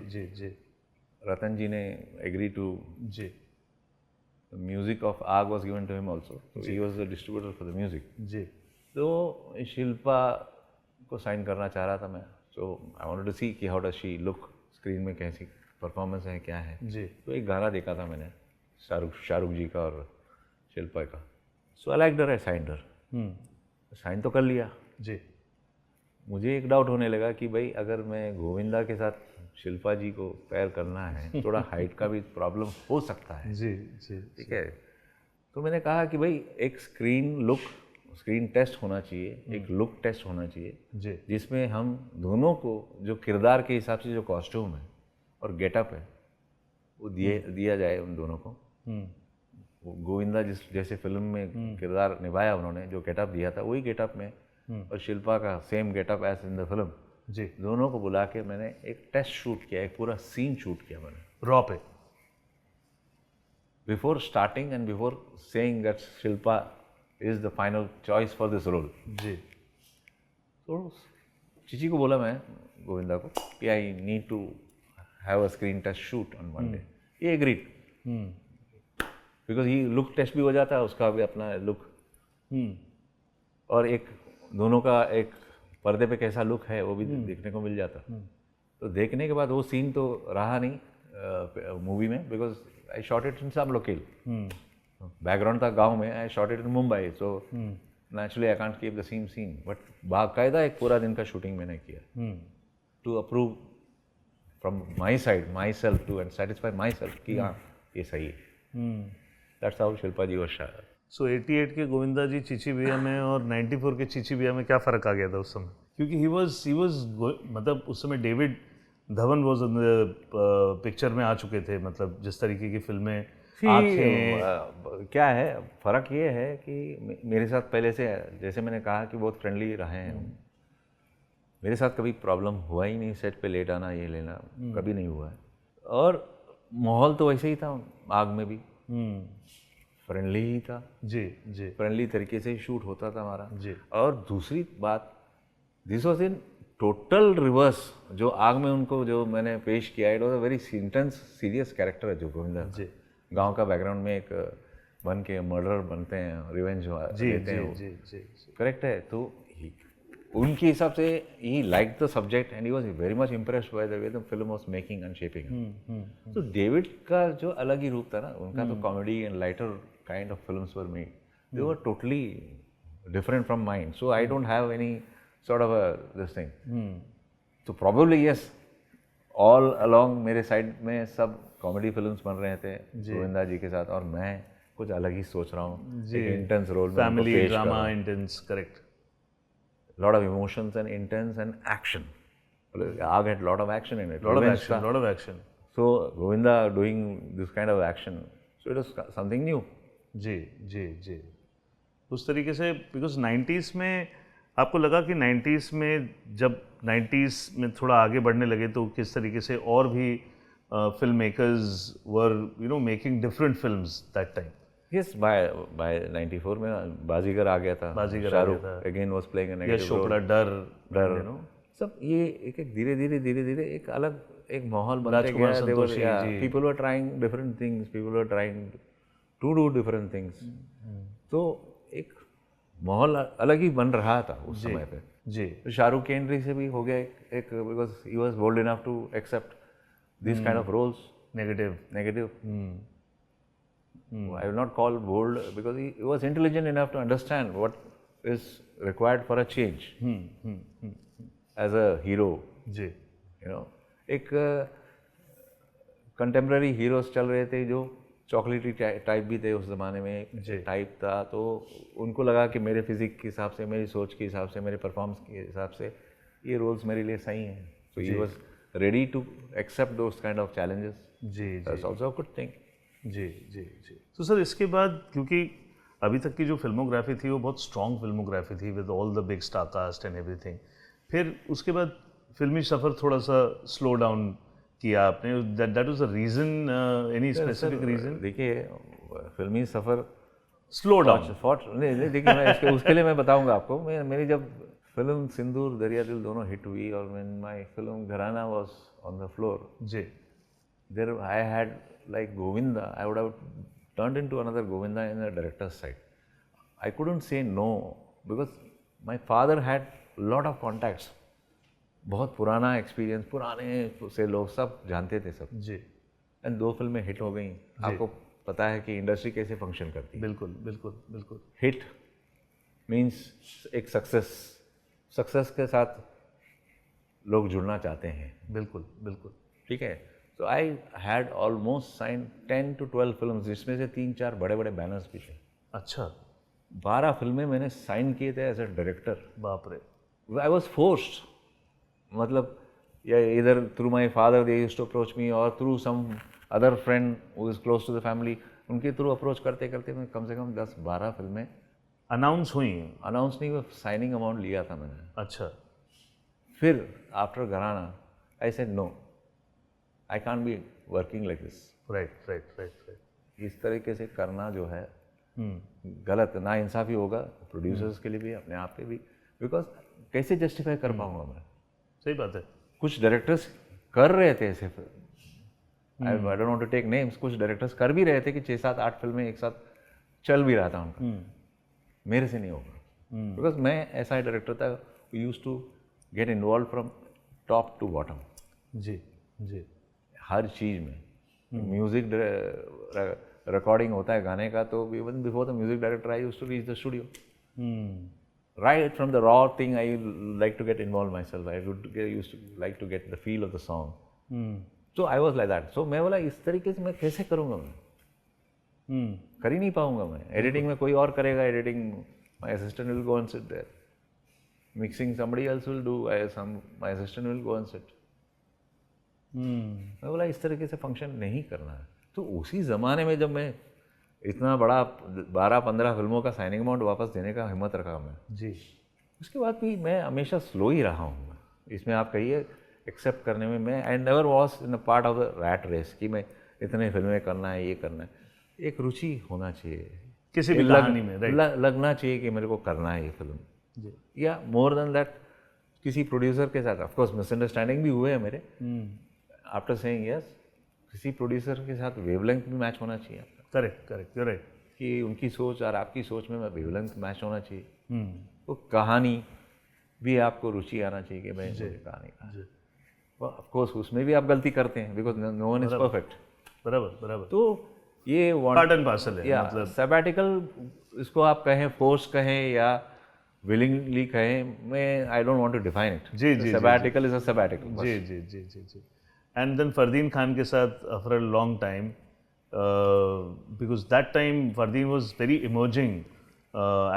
रतन जी ने एग्री टू जी music of Aag was given to him also, he was the distributor for the music. जी तो शिल्पा को साइन करना चाह रहा था मैं, सो आई वांटेड टू सी कि how does she look screen में, कैसी परफॉर्मेंस है, क्या है। जी तो एक गाना देखा था मैंने शाहरुख जी का और शिल्पा का, सो आई लाइक डर, आई साइंड हर। साइन तो कर लिया। जी मुझे एक डाउट होने लगा कि भाई अगर मैं गोविंदा के साथ शिल्पा जी को पेयर करना है, थोड़ा हाइट का भी प्रॉब्लम हो सकता है, जी जी ठीक है। तो मैंने कहा कि भाई एक स्क्रीन टेस्ट होना चाहिए, एक लुक टेस्ट होना चाहिए, जी जिसमें हम दोनों को जो किरदार के हिसाब से जो कॉस्ट्यूम है और गेटअप है वो दिया जाए उन दोनों को। वो गोविंदा जैसे फिल्म में किरदार निभाया उन्होंने, जो गेटअप दिया था वही गेटअप में, और शिल्पा का same getup as in the film, जी दोनों को बुला के मैंने एक टेस्ट शूट किया, एक पूरा सीन शूट किया मैंने। रॉ पे before starting and before saying that Shilpa is the final choice for this role, जी तो चीची को बोला मैं, गोविंदा को, कि I need to have a screen test shoot on one day. ये एग्रीड, बिकॉज ये लुक टेस्ट भी हो जाता है, उसका भी अपना लुक, और एक दोनों का एक पर्दे पे कैसा लुक है वो भी देखने को मिल जाता। तो देखने के बाद वो सीन तो रहा नहीं मूवी में, because I shot it in some locale, background था गांव में, I shot it in Mumbai, so naturally I can't keep the same scene, but बाकायदा एक पूरा दिन का शूटिंग मैंने किया to approve from my side, myself, to and satisfy myself कि हाँ ये सही है। That's how Shilpa ji was शायर। सो 88 के गोविंदा जी चीची भैया में और 94 के चीची भैया में क्या फ़र्क आ गया था उस समय? क्योंकि ही वाज मतलब उस समय David Dhawan was in the picture में आ चुके थे, मतलब जिस तरीके की फिल्में आँखें। क्या है फ़र्क ये है कि मेरे साथ पहले से, जैसे मैंने कहा कि बहुत फ्रेंडली रहे हैं, मेरे साथ कभी प्रॉब्लम हुआ ही नहीं, सेट पे लेट आना ये लेना कभी नहीं हुआ है, और माहौल तो वैसे ही था आग में भी, फ्रेंडली ही था। जी जी फ्रेंडली तरीके से ही शूट होता था हमारा। जी और दूसरी बात, this was in total reverse, जो आग में उनको जो मैंने पेश किया, it was a very intense serious character है जो गोविंदा जी गांव का बैकग्राउंड में एक बन के मर्डर बनते हैं, रिवेंज लेते हैं, जी जी जी करेक्ट है। तो उनके हिसाब से ही like the subject and he was very much impressed by the way the film was making and shaping. तो डेविड का जो अलग ही रूप था ना उनका, तो comedy and lighter kind of films were made, they were totally different from mine, so I don't have any sort of a this thing. तो प्रोबेबली यस, ऑल अलोंग मेरे साइड में सब कॉमेडी फिल्म्स बन रहे थे गोविंदा जी के साथ, और मैं कुछ अलग ही सोच रहा हूँ, एक इंटेंस रोल में उनको फैमिली पेश कर रहा ड्रामा हूँ। Intense, correct, lot of emotions and intense and action. Aag had lot of action in it. Lot of Revenge action, tha. Lot of action. So Govinda doing this kind of action, so it was something new. जी जी जी उस तरीके से, because 90s में आपको लगा कि 90s में जब 90s में थोड़ा आगे बढ़ने लगे तो किस तरीके से और भी film makers were making different films that time? Yes, by 94 में बाजीगर आ गया था। बाजीगर आ शाहरुख गया था। again was playing a Yash negative role. Chopra, डर, सब ये एक एक धीरे धीरे एक अलग एक माहौल बनते राजकुमार गया। संतोषी जी। People were trying different things. People were trying to do different things. तो एक माहौल अलग ही बन रहा था उस समय पे। जी तो शाहरुख की एंट्री से भी हो गया एक because he was bold enough to accept these kind of roles. Negative. I will not call bold because he was intelligent enough to understand what is required for a change as a hero. जी You know, एक contemporary heroes चल रहे थे जो चॉकलेटी type भी थे उस ज़माने में, टाइप था, तो उनको लगा कि मेरे फिजिक के हिसाब से, मेरी सोच के हिसाब से, मेरे परफॉर्मेंस के हिसाब से ये रोल्स मेरे लिए सही हैं। So he was ready to accept those kind of challenges. जी that's also a good thing. जी जी जी तो सर इसके बाद, क्योंकि अभी तक की जो फिल्मोग्राफी थी वो बहुत स्ट्रॉन्ग फिल्मोग्राफी थी with all the big star cast and everything, फिर उसके बाद फिल्मी सफ़र थोड़ा सा स्लो डाउन किया आपने, that was the reason, any specific reason? देखिए, फिल्मी सफ़र स्लो डाउन। नहीं देखिए, मैं उसके लिए मैं बताऊंगा आपको। मेरी जब फिल्म सिंदूर दरिया दिल दोनों हिट हुई और my film Gharana was on the floor, जी there I had like Govinda, I would have turned into another Govinda in the director's side. I couldn't say no because my father had lot of contacts. बहुत पुराना experience, पुराने से लोग सब जानते थे सब. जी. एंड 2 फिल्में हिट हो गई. आपको पता है कि इंडस्ट्री कैसे फंक्शन करती है. बिल्कुल बिल्कुल बिल्कुल. हिट मीन्स एक सक्सेस के साथ लोग जुड़ना चाहते हैं. बिल्कुल बिल्कुल. ठीक है. तो I had almost sign 10 to 12 film, जिसमें से 3-4 बड़े बड़े बैनर्स भी थे. अच्छा. 12 फिल्में मैंने साइन किए थे एज ए डायरेक्टर. बाप रे. I was forced. मतलब या इधर through my father they used to approach me और through some other friend who is close to the family, उनके थ्रू अप्रोच करते करते मैं कम से कम 10-12 फिल्में अनाउंस हुई. अनाउंस नहीं, साइनिंग अमाउंट लिया था मैंने. अच्छा. फिर after Gharana I said no, I can't be working like this. Right right right right. इस तरीके से करना जो है गलत, ना इंसाफी होगा प्रोड्यूसर्स के लिए भी, अपने आप के भी. बिकॉज कैसे जस्टिफाई कर पाऊंगा मैं. सही बात है. कुछ डायरेक्टर्स कर रहे थे ऐसे, I don't want to take names, कुछ डायरेक्टर्स कर भी रहे थे कि 6-7-8 फिल्में एक साथ चल भी रहा था उनका. मेरे से नहीं होगा. बिकॉज मैं ऐसा डायरेक्टर था who used to get involve from top to bottom. जी जी. हर चीज़ में. म्यूजिक रिकॉर्डिंग होता है गाने का, तो even before the music director I used to reach the studio. Right from the raw thing, I like to get involved myself. I used to like to get the feel of the song. So I was like that. So मैं बोला इस तरीके से मैं कैसे करूँगा मैं. कर ही नहीं पाऊँगा मैं. एडिटिंग में कोई और करेगा editing. My assistant will go and sit there. Mixing somebody else will do. My assistant will go and sit. मैं बोला इस तरीके से फंक्शन नहीं करना है. तो उसी ज़माने में जब मैं इतना बड़ा 12-15 फिल्मों का साइनिंग अमाउंट वापस देने का हिम्मत रखा मैं. जी. उसके बाद भी मैं हमेशा स्लो ही रहा हूँ इसमें. आप कहिए एक्सेप्ट करने में. मैं I never was in a part of the rat race कि मैं इतने फिल्में करना है, ये करना है. एक रुचि होना चाहिए किसी भी कहानी में. लगना चाहिए कि मेरे को करना है ये फिल्म. जी. या मोर देन दैट किसी प्रोड्यूसर के साथ ऑफकोर्स मिसअंडरस्टैंडिंग भी हुए हैं मेरे. आफ्टर सेइंग यस, किसी प्रोड्यूसर के साथ वेवलेंथ भी मैच होना चाहिए. Correct correct. राइट. कि उनकी सोच और आपकी सोच में वेवलेंथ मैच होना चाहिए. तो कहानी भी आपको रुचि आना चाहिए कि मैं कहानी का. ऑफ कोर्स उसमें भी आप गलती करते हैं because no one is perfect. बराबर बराबर. तो ये पार्ट एंड पार्सल है. मतलब सैबैटिकल इसको आप कहें, फोर्स कहें या विलिंगली कहें, मैं I don't want to define it. जी जी. Sabbatical is a sabbatical. जी जी जी जी जी. एंड देन फरदीन खान के साथ for a long time, because that time Fardeen was very emerging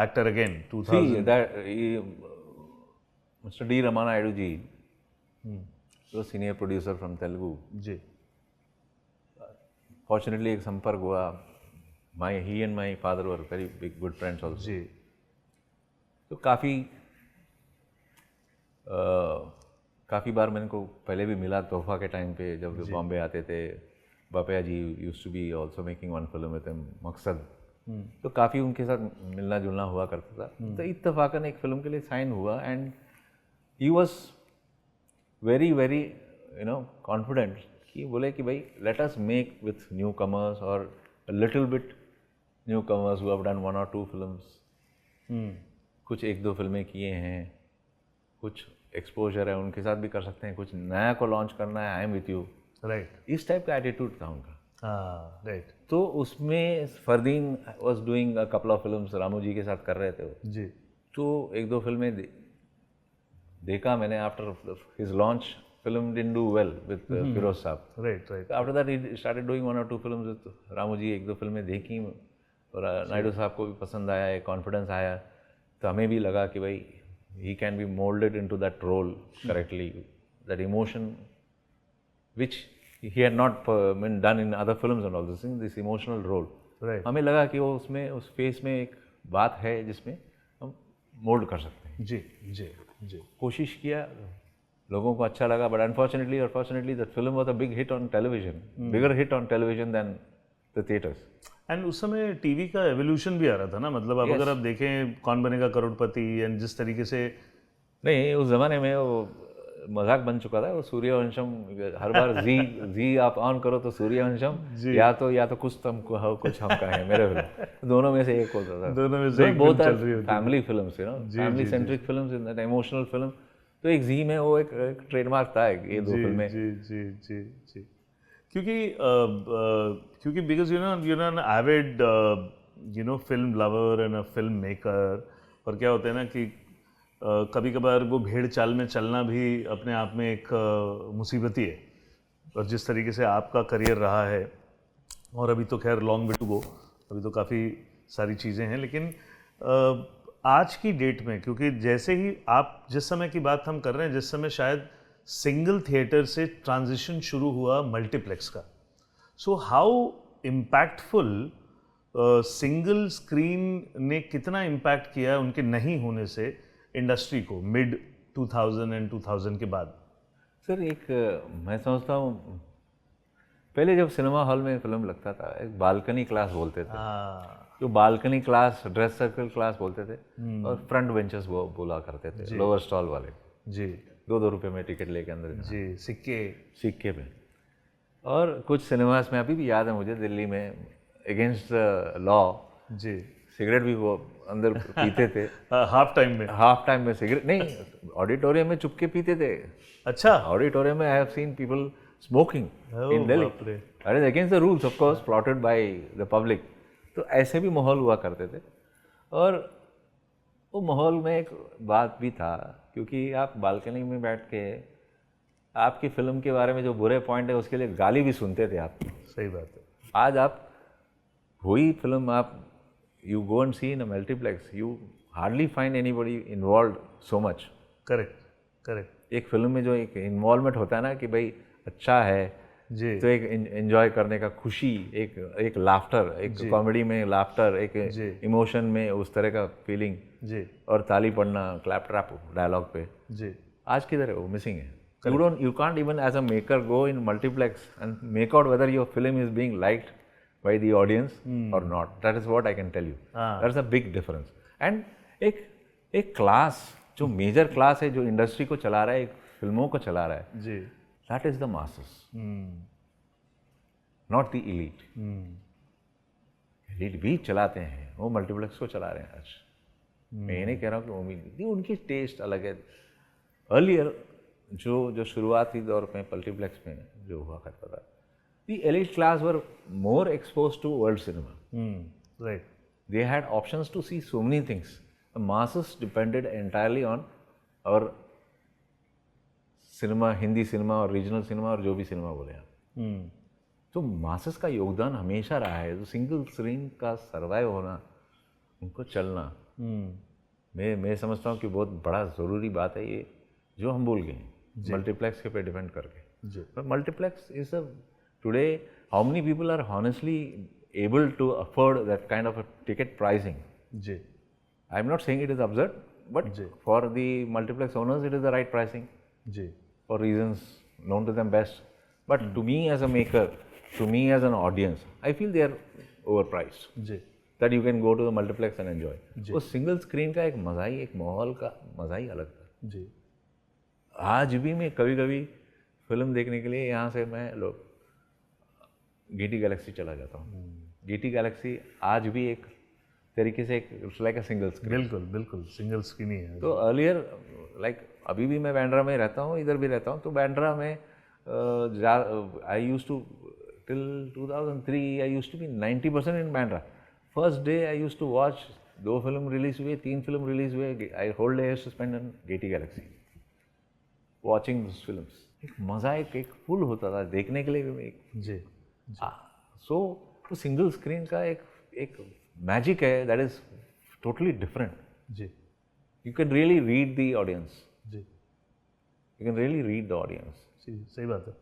actor again. 2000. See that Mr. D. Ramanayadu ji was senior producer from Telugu. जी. Fortunately एक संपर्क हुआ. He and my father were very big good friends also. जी. तो काफ़ी बार मैंने को पहले भी मिला तोहफा के टाइम पे जब बॉम्बे आते थे. Bapaiah ji used to be also making one film with Maqsad. तो काफ़ी उनके साथ मिलना जुलना हुआ करता था. तो इत्तफाकन एक फिल्म के लिए साइन हुआ and he was very very confident कि बोले कि भाई let us make with newcomers और little bit newcomers who have done 1 or 2 films. कुछ 1-2 फिल्में किए हैं, कुछ एक्सपोजर है, उनके साथ भी कर सकते हैं. कुछ नया को लॉन्च करना है, I am with you. Right. इस टाइप का एटीट्यूड था उनका. राइट. तो उसमें Fardeen was doing a couple of films, Ramu ji के साथ कर रहे थे वो. जी. तो 1-2 फिल्में देखा मैंने. After his launch film didn't do well with Feroz sahab. Right right. After that he started doing 1 or 2 films with Ramu ji. 1-2 फिल्में देखी और नायडू साहब को भी पसंद आया, एक कॉन्फिडेंस आया. तो हमें भी लगा कि भाई he can be molded into that role correctly, that emotion which he had not done in other films and all this thing, this emotional role. Right. हमें लगा कि वो उसमें उस फेस में एक बात है जिसमें हम मोल्ड कर सकते हैं. जी जी जी. कोशिश किया, लोगों को अच्छा लगा, but unfortunately that film was a big hit on television, bigger hit on television than the theatres. And उस समय टीवी का एवोल्यूशन भी आ रहा था ना. मतलब अब अगर आप देखें कौन बनेगा करोड़पति एंड जिस तरीके से. नहीं, उस ज़माने में वो मजाक बन चुका था वो सूर्यवंशम। हर बार जी आप ऑन करो तो सूर्यवंशम, या तो कुछ तुम कहो कुछ हम कहें, मेरे फिल्म दोनों में से एक होता था। दोनों में से एक बहुत चल रही होती family films, family centric films, in that emotional film. तो एक जी में वो एक ट्रेडमार्क था ये दो फिल्में। जी जी जी जी क्योंकि because you know an avid film lover and a film maker, और क्या होता है ना कि कभी कभार वो भेड़ चाल में चलना भी अपने आप में एक मुसीबत ही है। और जिस तरीके से आपका करियर रहा है, और अभी तो खैर लॉन्ग वे टू गो, अभी तो काफ़ी सारी चीज़ें हैं, लेकिन आज की डेट में, क्योंकि जैसे ही आप जिस समय की बात हम कर रहे हैं, जिस समय शायद सिंगल थिएटर से ट्रांजिशन शुरू हुआ मल्टीप्लेक्स का, so how impactful single screen ने कितना इम्पैक्ट किया उनके नहीं होने से इंडस्ट्री को मिड 2000 एंड 2000 के बाद? सर मैं समझता हूँ पहले जब सिनेमा हॉल में फिल्म लगता था, एक बालकनी क्लास बोलते थे, जो balcony class, dress circle class बोलते थे, और फ्रंट बेंचेस वो बोला करते थे, लोअर स्टॉल वाले जी, 2-2 रुपये में टिकट लेके अंदर जाना। जी, सिक्के पे। और कुछ सिनेमास में अभी भी याद है मुझे, दिल्ली में अगेंस्ट लॉ जी, सिगरेट भी वो अंदर पीते थे। हाफ टाइम में सिगरेट नहीं, ऑडिटोरियम में चुपके पीते थे। अच्छा, ऑडिटोरियम में I have seen people smoking in Delhi. That is against the rules of course, plotted by the public. तो ऐसे भी माहौल हुआ करते थे। और वो माहौल में एक बात भी था, क्योंकि आप बालकनी में बैठ के आपकी फिल्म के बारे में जो बुरे पॉइंट है उसके लिए गाली भी सुनते थे आप। सही बात है। आज आप वही फिल्म आप you go and see in a multiplex, you hardly find anybody involved so much. Correct. एक फिल्म में जो एक इन्वॉल्वमेंट होता है ना कि भाई अच्छा है जी, तो एक एंजॉय करने का खुशी, एक लाफ्टर, एक कॉमेडी में लाफ्टर, एक इमोशन में उस तरह का फीलिंग जी, और ताली पड़ना, क्लैप ट्रैप डायलॉग पे, जी, आज किधर है वो? मिसिंग है। You can't even as a maker go in multiplex and make out whether your film is being liked by the audience or not. That is what I can tell you. That's a big difference. And एक class जो major class है, जो industry को चला रहा है, एक फिल्मों को चला रहा है, जी, that is the masses, not the elite. elite भी चलाते हैं, वो मल्टीप्लेक्स को चला रहे हैं आज। मैं ये नहीं कह रहा हूँ कि उम्मीद नहीं, उनकी टेस्ट अलग है। अर्लियर जो शुरुआती दौर में मल्टीप्लेक्स में जो हुआ करता था, the elite class were more exposed to world cinema. right. They had options to see so many things. The masses depended entirely on our cinema, Hindi cinema और रीजनल सिनेमा और जो भी सिनेमा बोले आप। तो मासेस का योगदान हमेशा रहा है। तो सिंगल स्क्रीन का सर्वाइव होना, उनको चलना, मैं समझता हूँ कि बहुत बड़ा ज़रूरी बात है ये, जो हम भूल गए मल्टीप्लेक्स के पे डिपेंड करके। Multiplex is a today, how many people are honestly able to afford that kind of a ticket pricing? जी, I'm not saying it is absurd, but for the multiplex owners, it is the right pricing. जी, for reasons known to them best. But to me as a maker, to me as an audience, I feel they are overpriced. जी, That you can go to the multiplex and enjoy. वो single screen का एक मज़ा ही, एक माहौल का मज़ा ही अलग था। जी, आज भी मैं कभी कभी फिल्म देखने के लिए यहाँ से मैं गेटी गैलेक्सी चला जाता हूँ। गेटी गैलेक्सी आज भी एक तरीके से it's like a single screen. बिल्कुल बिल्कुल सिंगल स्क्रीन ही है। तो अर्लियर लाइक अभी भी मैं बांद्रा में रहता हूँ, इधर भी रहता हूँ, तो बांद्रा में I use to till 2003 I use to be 90% in Bandra. First day I use to watch, 2 film release हुए, 3 फिल्म रिलीज हुए, I whole day to spend in Gaiety Galaxy watching this films. एक मज़ा एक फुल होता था देखने के लिए भी। एक जी, सो तो सिंगल स्क्रीन का एक मैजिक है, दैट इज टोटली डिफरेंट। जी, you can really read the audience, जी, you can really read the audience. सही बात है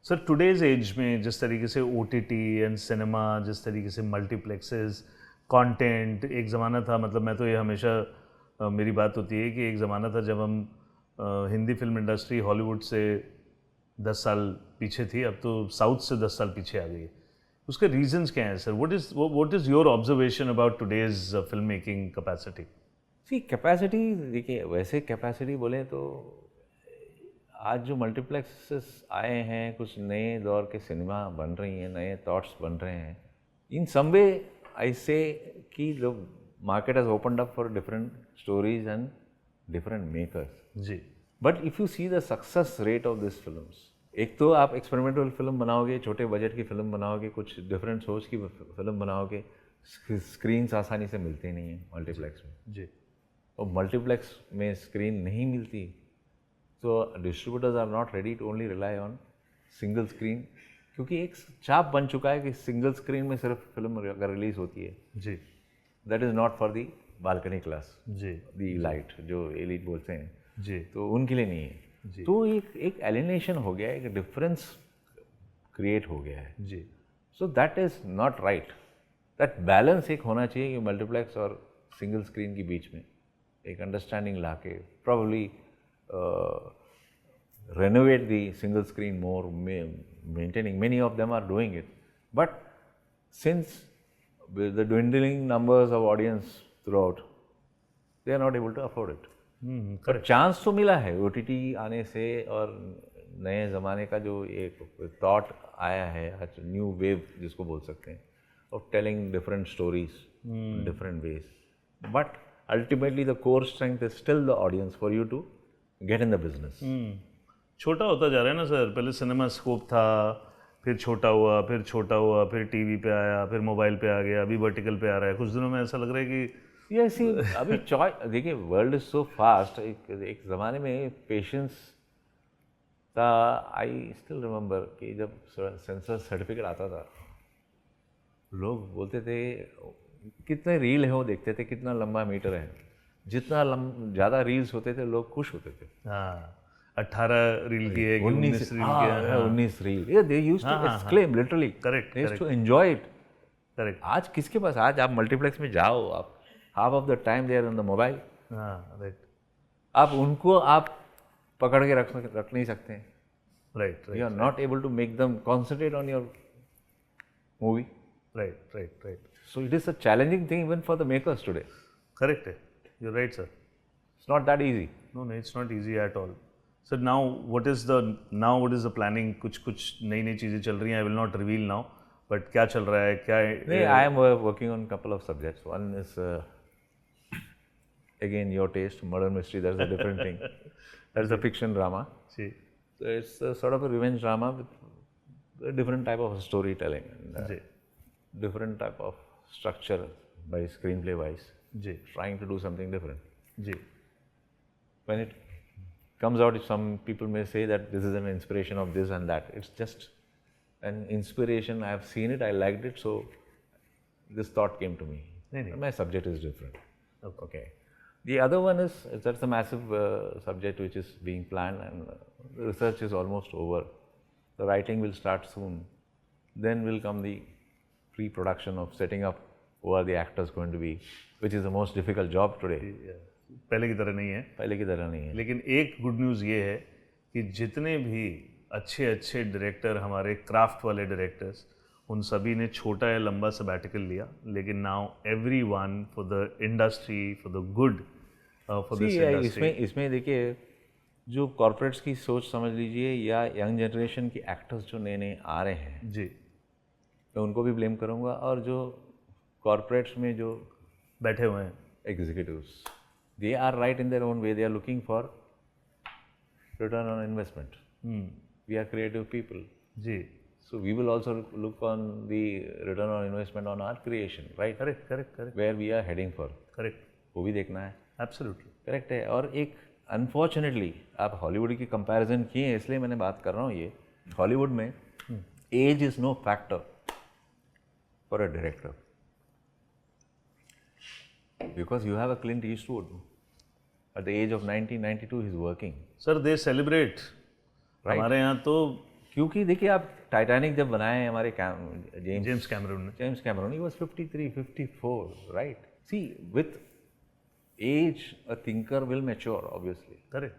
सर। टुडेज एज में जिस तरीके से OTT एंड सिनेमा, जिस तरीके से मल्टीप्लेक्सेस, कंटेंट, एक ज़माना था, मतलब मैं तो ये हमेशा मेरी बात होती है कि एक ज़माना था जब हम हिंदी फिल्म इंडस्ट्री हॉलीवुड से 10 साल पीछे थी, अब तो साउथ से 10 साल पीछे आ गई है। उसके रीजंस क्या हैं sir? What is your observation about today's film making capacity? See capacity, देखिए वैसे कैपेसिटी बोले तो आज जो मल्टीप्लेक्सेस आए हैं, कुछ नए दौर के सिनेमा बन रही हैं, नए थॉट्स बन रहे हैं, इन सम वे आई से कि the market has opened up for different stories and different makers. जी. But if you see the success rate of this films, एक तो आप एक्सपेरिमेंटल फिल्म बनाओगे, छोटे बजट की फिल्म बनाओगे, कुछ डिफरेंट सोच की फिल्म बनाओगे, स्क्रीन्स आसानी से मिलती नहीं है मल्टीप्लेक्स में. जी. और मल्टीप्लेक्स में स्क्रीन नहीं मिलती तो distributors are not ready to only rely on single screen, क्योंकि एक चाप बन चुका है कि सिंगल स्क्रीन में सिर्फ फिल्म अगर रिलीज होती है, जी. That is not for the balcony class, जी. दी लाइट जो एलिट बोलते हैं, जी. तो उनके लिए नहीं है. जी. तो एक एलिनेशन हो गया है, एक डिफरेंस क्रिएट हो गया है. जी. So that is not right. That balance एक होना चाहिए कि मल्टीप्लेक्स और सिंगल स्क्रीन के बीच में एक अंडरस्टैंडिंग ला के probably renovate the single screen more, maintaining. Many of them are doing it. But since with the dwindling numbers of audience throughout, they are not able to afford it. पर chance तो मिला है OTT आने से, और नए ज़माने का जो एक थॉट आया है आज, न्यू वेव जिसको बोल सकते हैं, of telling different stories different ways. But ultimately the core strength is still the audience for you to get in the business. छोटा होता जा रहा है ना सर. पहले सिनेमा स्कोप था, फिर छोटा हुआ, फिर छोटा हुआ, फिर टीवी पे आया, फिर मोबाइल पे आ गया, अभी वर्टिकल पे आ रहा है. कुछ दिनों में ऐसा लग रहा है कि ये सी अभी चॉइस देखिए, वर्ल्ड इज सो फास्ट. एक ज़माने में पेशेंस था. आई स्टिल रिमेंबर कि जब सेंसर सर्टिफिकेट आता था, लोग बोलते थे कितने रील है वो देखते थे, कितना लंबा मीटर है. जितना ज़्यादा रील्स होते थे लोग खुश होते थे. हाँ, 18 रील की है, 19 रील की है. 19 reel, they used to exclaim literally. Correct. They used to enjoy it. Correct. आज किसके पास, आज आप मल्टीप्लेक्स में जाओ, आप half of the time they are on the mobile. हाँ, राइट. आप उनको आप पकड़ के रख नहीं सकते हैं. Right. You are not able to make them concentrate on your movie. Right. Right. Right. So it is a challenging thing even for the makers today. Correct है. You're right, sir. It's not that easy. No, it's not easy at all. So now what is the planning? कुछ नई चीज़ें चल रही हैं. I will not reveal now. But क्या चल रहा है? क्या? I am working on a couple of subjects. One is again your taste, murder mystery. That's a different thing. That's a fiction drama. Ji. So it's a sort of a revenge drama with a different type of storytelling, and, ji. different type of structure by screenplay wise. Ji. Trying to do something different. Ji. When it comes out, some people may say that this is an inspiration of this and that. It's just an inspiration. I have seen it, I liked it, so this thought came to me. नहीं. My subject is different. Okay. The other one is, that's a massive subject which is being planned, and the research is almost over. The writing will start soon. Then will come the pre-production of setting up who are the actors going to be, which is the most difficult job today. पहले की तरह नहीं है. पहले की तरह नहीं है. लेकिन एक गुड न्यूज़ ये है कि जितने भी अच्छे डायरेक्टर, हमारे क्राफ्ट वाले डायरेक्टर्स, उन सभी ने छोटा या लंबा सबैटिकल लिया. लेकिन now everyone for the industry, for the good, for this industry. इसमें देखिए, जो कॉर्पोरेट्स की सोच समझ लीजिए, या यंग जनरेशन की एक्टर्स जो नए नए आ रहे हैं जी, मैं उनको भी ब्लेम करूँगा, और जो कॉर्पोरेट्स में जो बैठे हुए हैं executives, they are right in their own way. They are looking for return on investment. We are creative people, जी. so we will also look on the return on investment on our creation, right? Correct. Where we are heading for, correct. वो भी देखना है. Absolutely. Correct है. और एक unfortunately आप Hollywood की कंपैरिजन किए हैं, इसलिए मैंने बात कर रहा हूँ. ये हॉलीवुड में age is no factor for a director, because you have a Clint Eastwood at the age of 1992 he's working. Sir they celebrate. हमारे यहाँ तो क्योंकि देखिए, आप टाइटैनिक जब बनाए हमारे जेम्स कैमरून ने, James Cameron, he was 53, 54, right? See, with age a thinker will mature, obviously. Correct.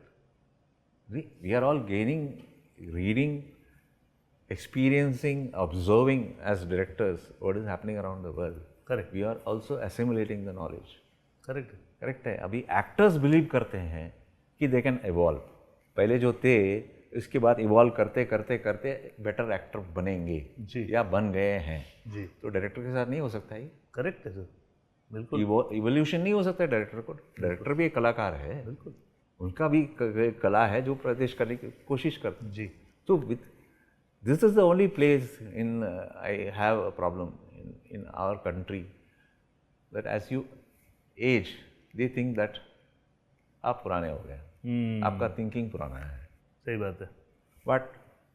We are all gaining, reading, experiencing, observing as directors what is happening around the world. Correct. We are also assimilating the knowledge. Correct. Correct है. अभी actors believe करते हैं कि they can evolve. पहले जो थे इसके बाद इवॉल्व करते करते करते बेटर एक्टर बनेंगे जी या बन गए हैं, जी तो डायरेक्टर के साथ नहीं हो सकता ये करेक्ट है सर बिल्कुल इवोल्यूशन नहीं हो सकता डायरेक्टर को। डायरेक्टर भी एक कलाकार है, बिल्कुल उनका भी कला है जो प्रदेश करने की कोशिश करते हैं। जी तो with this is the only place in I have a problem in our country that age you age they think that आप पुराने हो गए, आपका थिंकिंग पुराना है। सही बात है but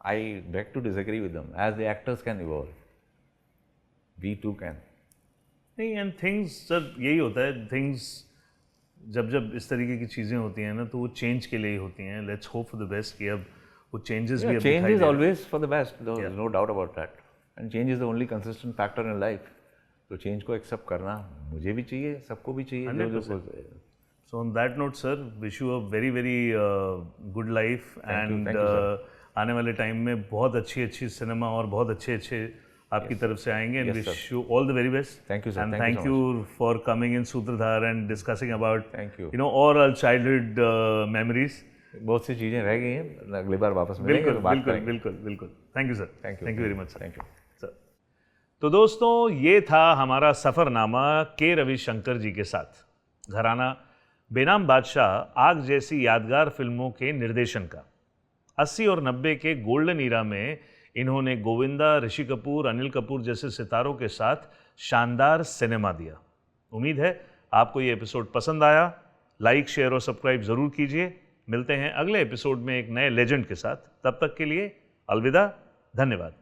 I beg to disagree with them, as the actors can evolve, we too can. नहीं एंड थिंग्स सर यही होता है थिंग्स जब जब इस तरीके की चीज़ें होती हैं ना तो वो चेंज के लिए ही होती हैं। Let's hope for the best कि अब वो चेंजेस भी अब Change दिखाई is they always for the best, there's no doubt about that. And change is the only consistent factor in life. तो change को accept करना मुझे भी चाहिए, सबको भी चाहिए। जो 100%. So on that note sir, wish you a very very good life and thank you, sir. आने वाले टाइम में बहुत अच्छी सिनेमा और बहुत अच्छे आपकी तरफ से आएंगे and Yes, wish you all the very best. Thank you, sir. And Thank thank you you for coming in Sutradhar and discussing about Thank you. all our childhood memories. बहुत सी चीज़ें रह गई हैं, अगली बार वापस मिलेंगे बिल्कुल तो बात बिल्कुल करेंगे। बिल्कुल बिल्कुल thank you sir Thank you. Thank you very much Thank you. Sir. तो दोस्तों ये था हमारा सफ़रनामा के रविशंकर जी के साथ घराना बेनाम बादशाह आग जैसी यादगार फिल्मों के निर्देशन का। 80 और 90 के गोल्डन ईरा में इन्होंने गोविंदा, ऋषि कपूर, अनिल कपूर जैसे सितारों के साथ शानदार सिनेमा दिया। उम्मीद है आपको ये एपिसोड पसंद आया। लाइक, शेयर और सब्सक्राइब ज़रूर कीजिए। मिलते हैं अगले एपिसोड में एक नए लेजेंड के साथ। तब तक के लिए अलविदा, धन्यवाद।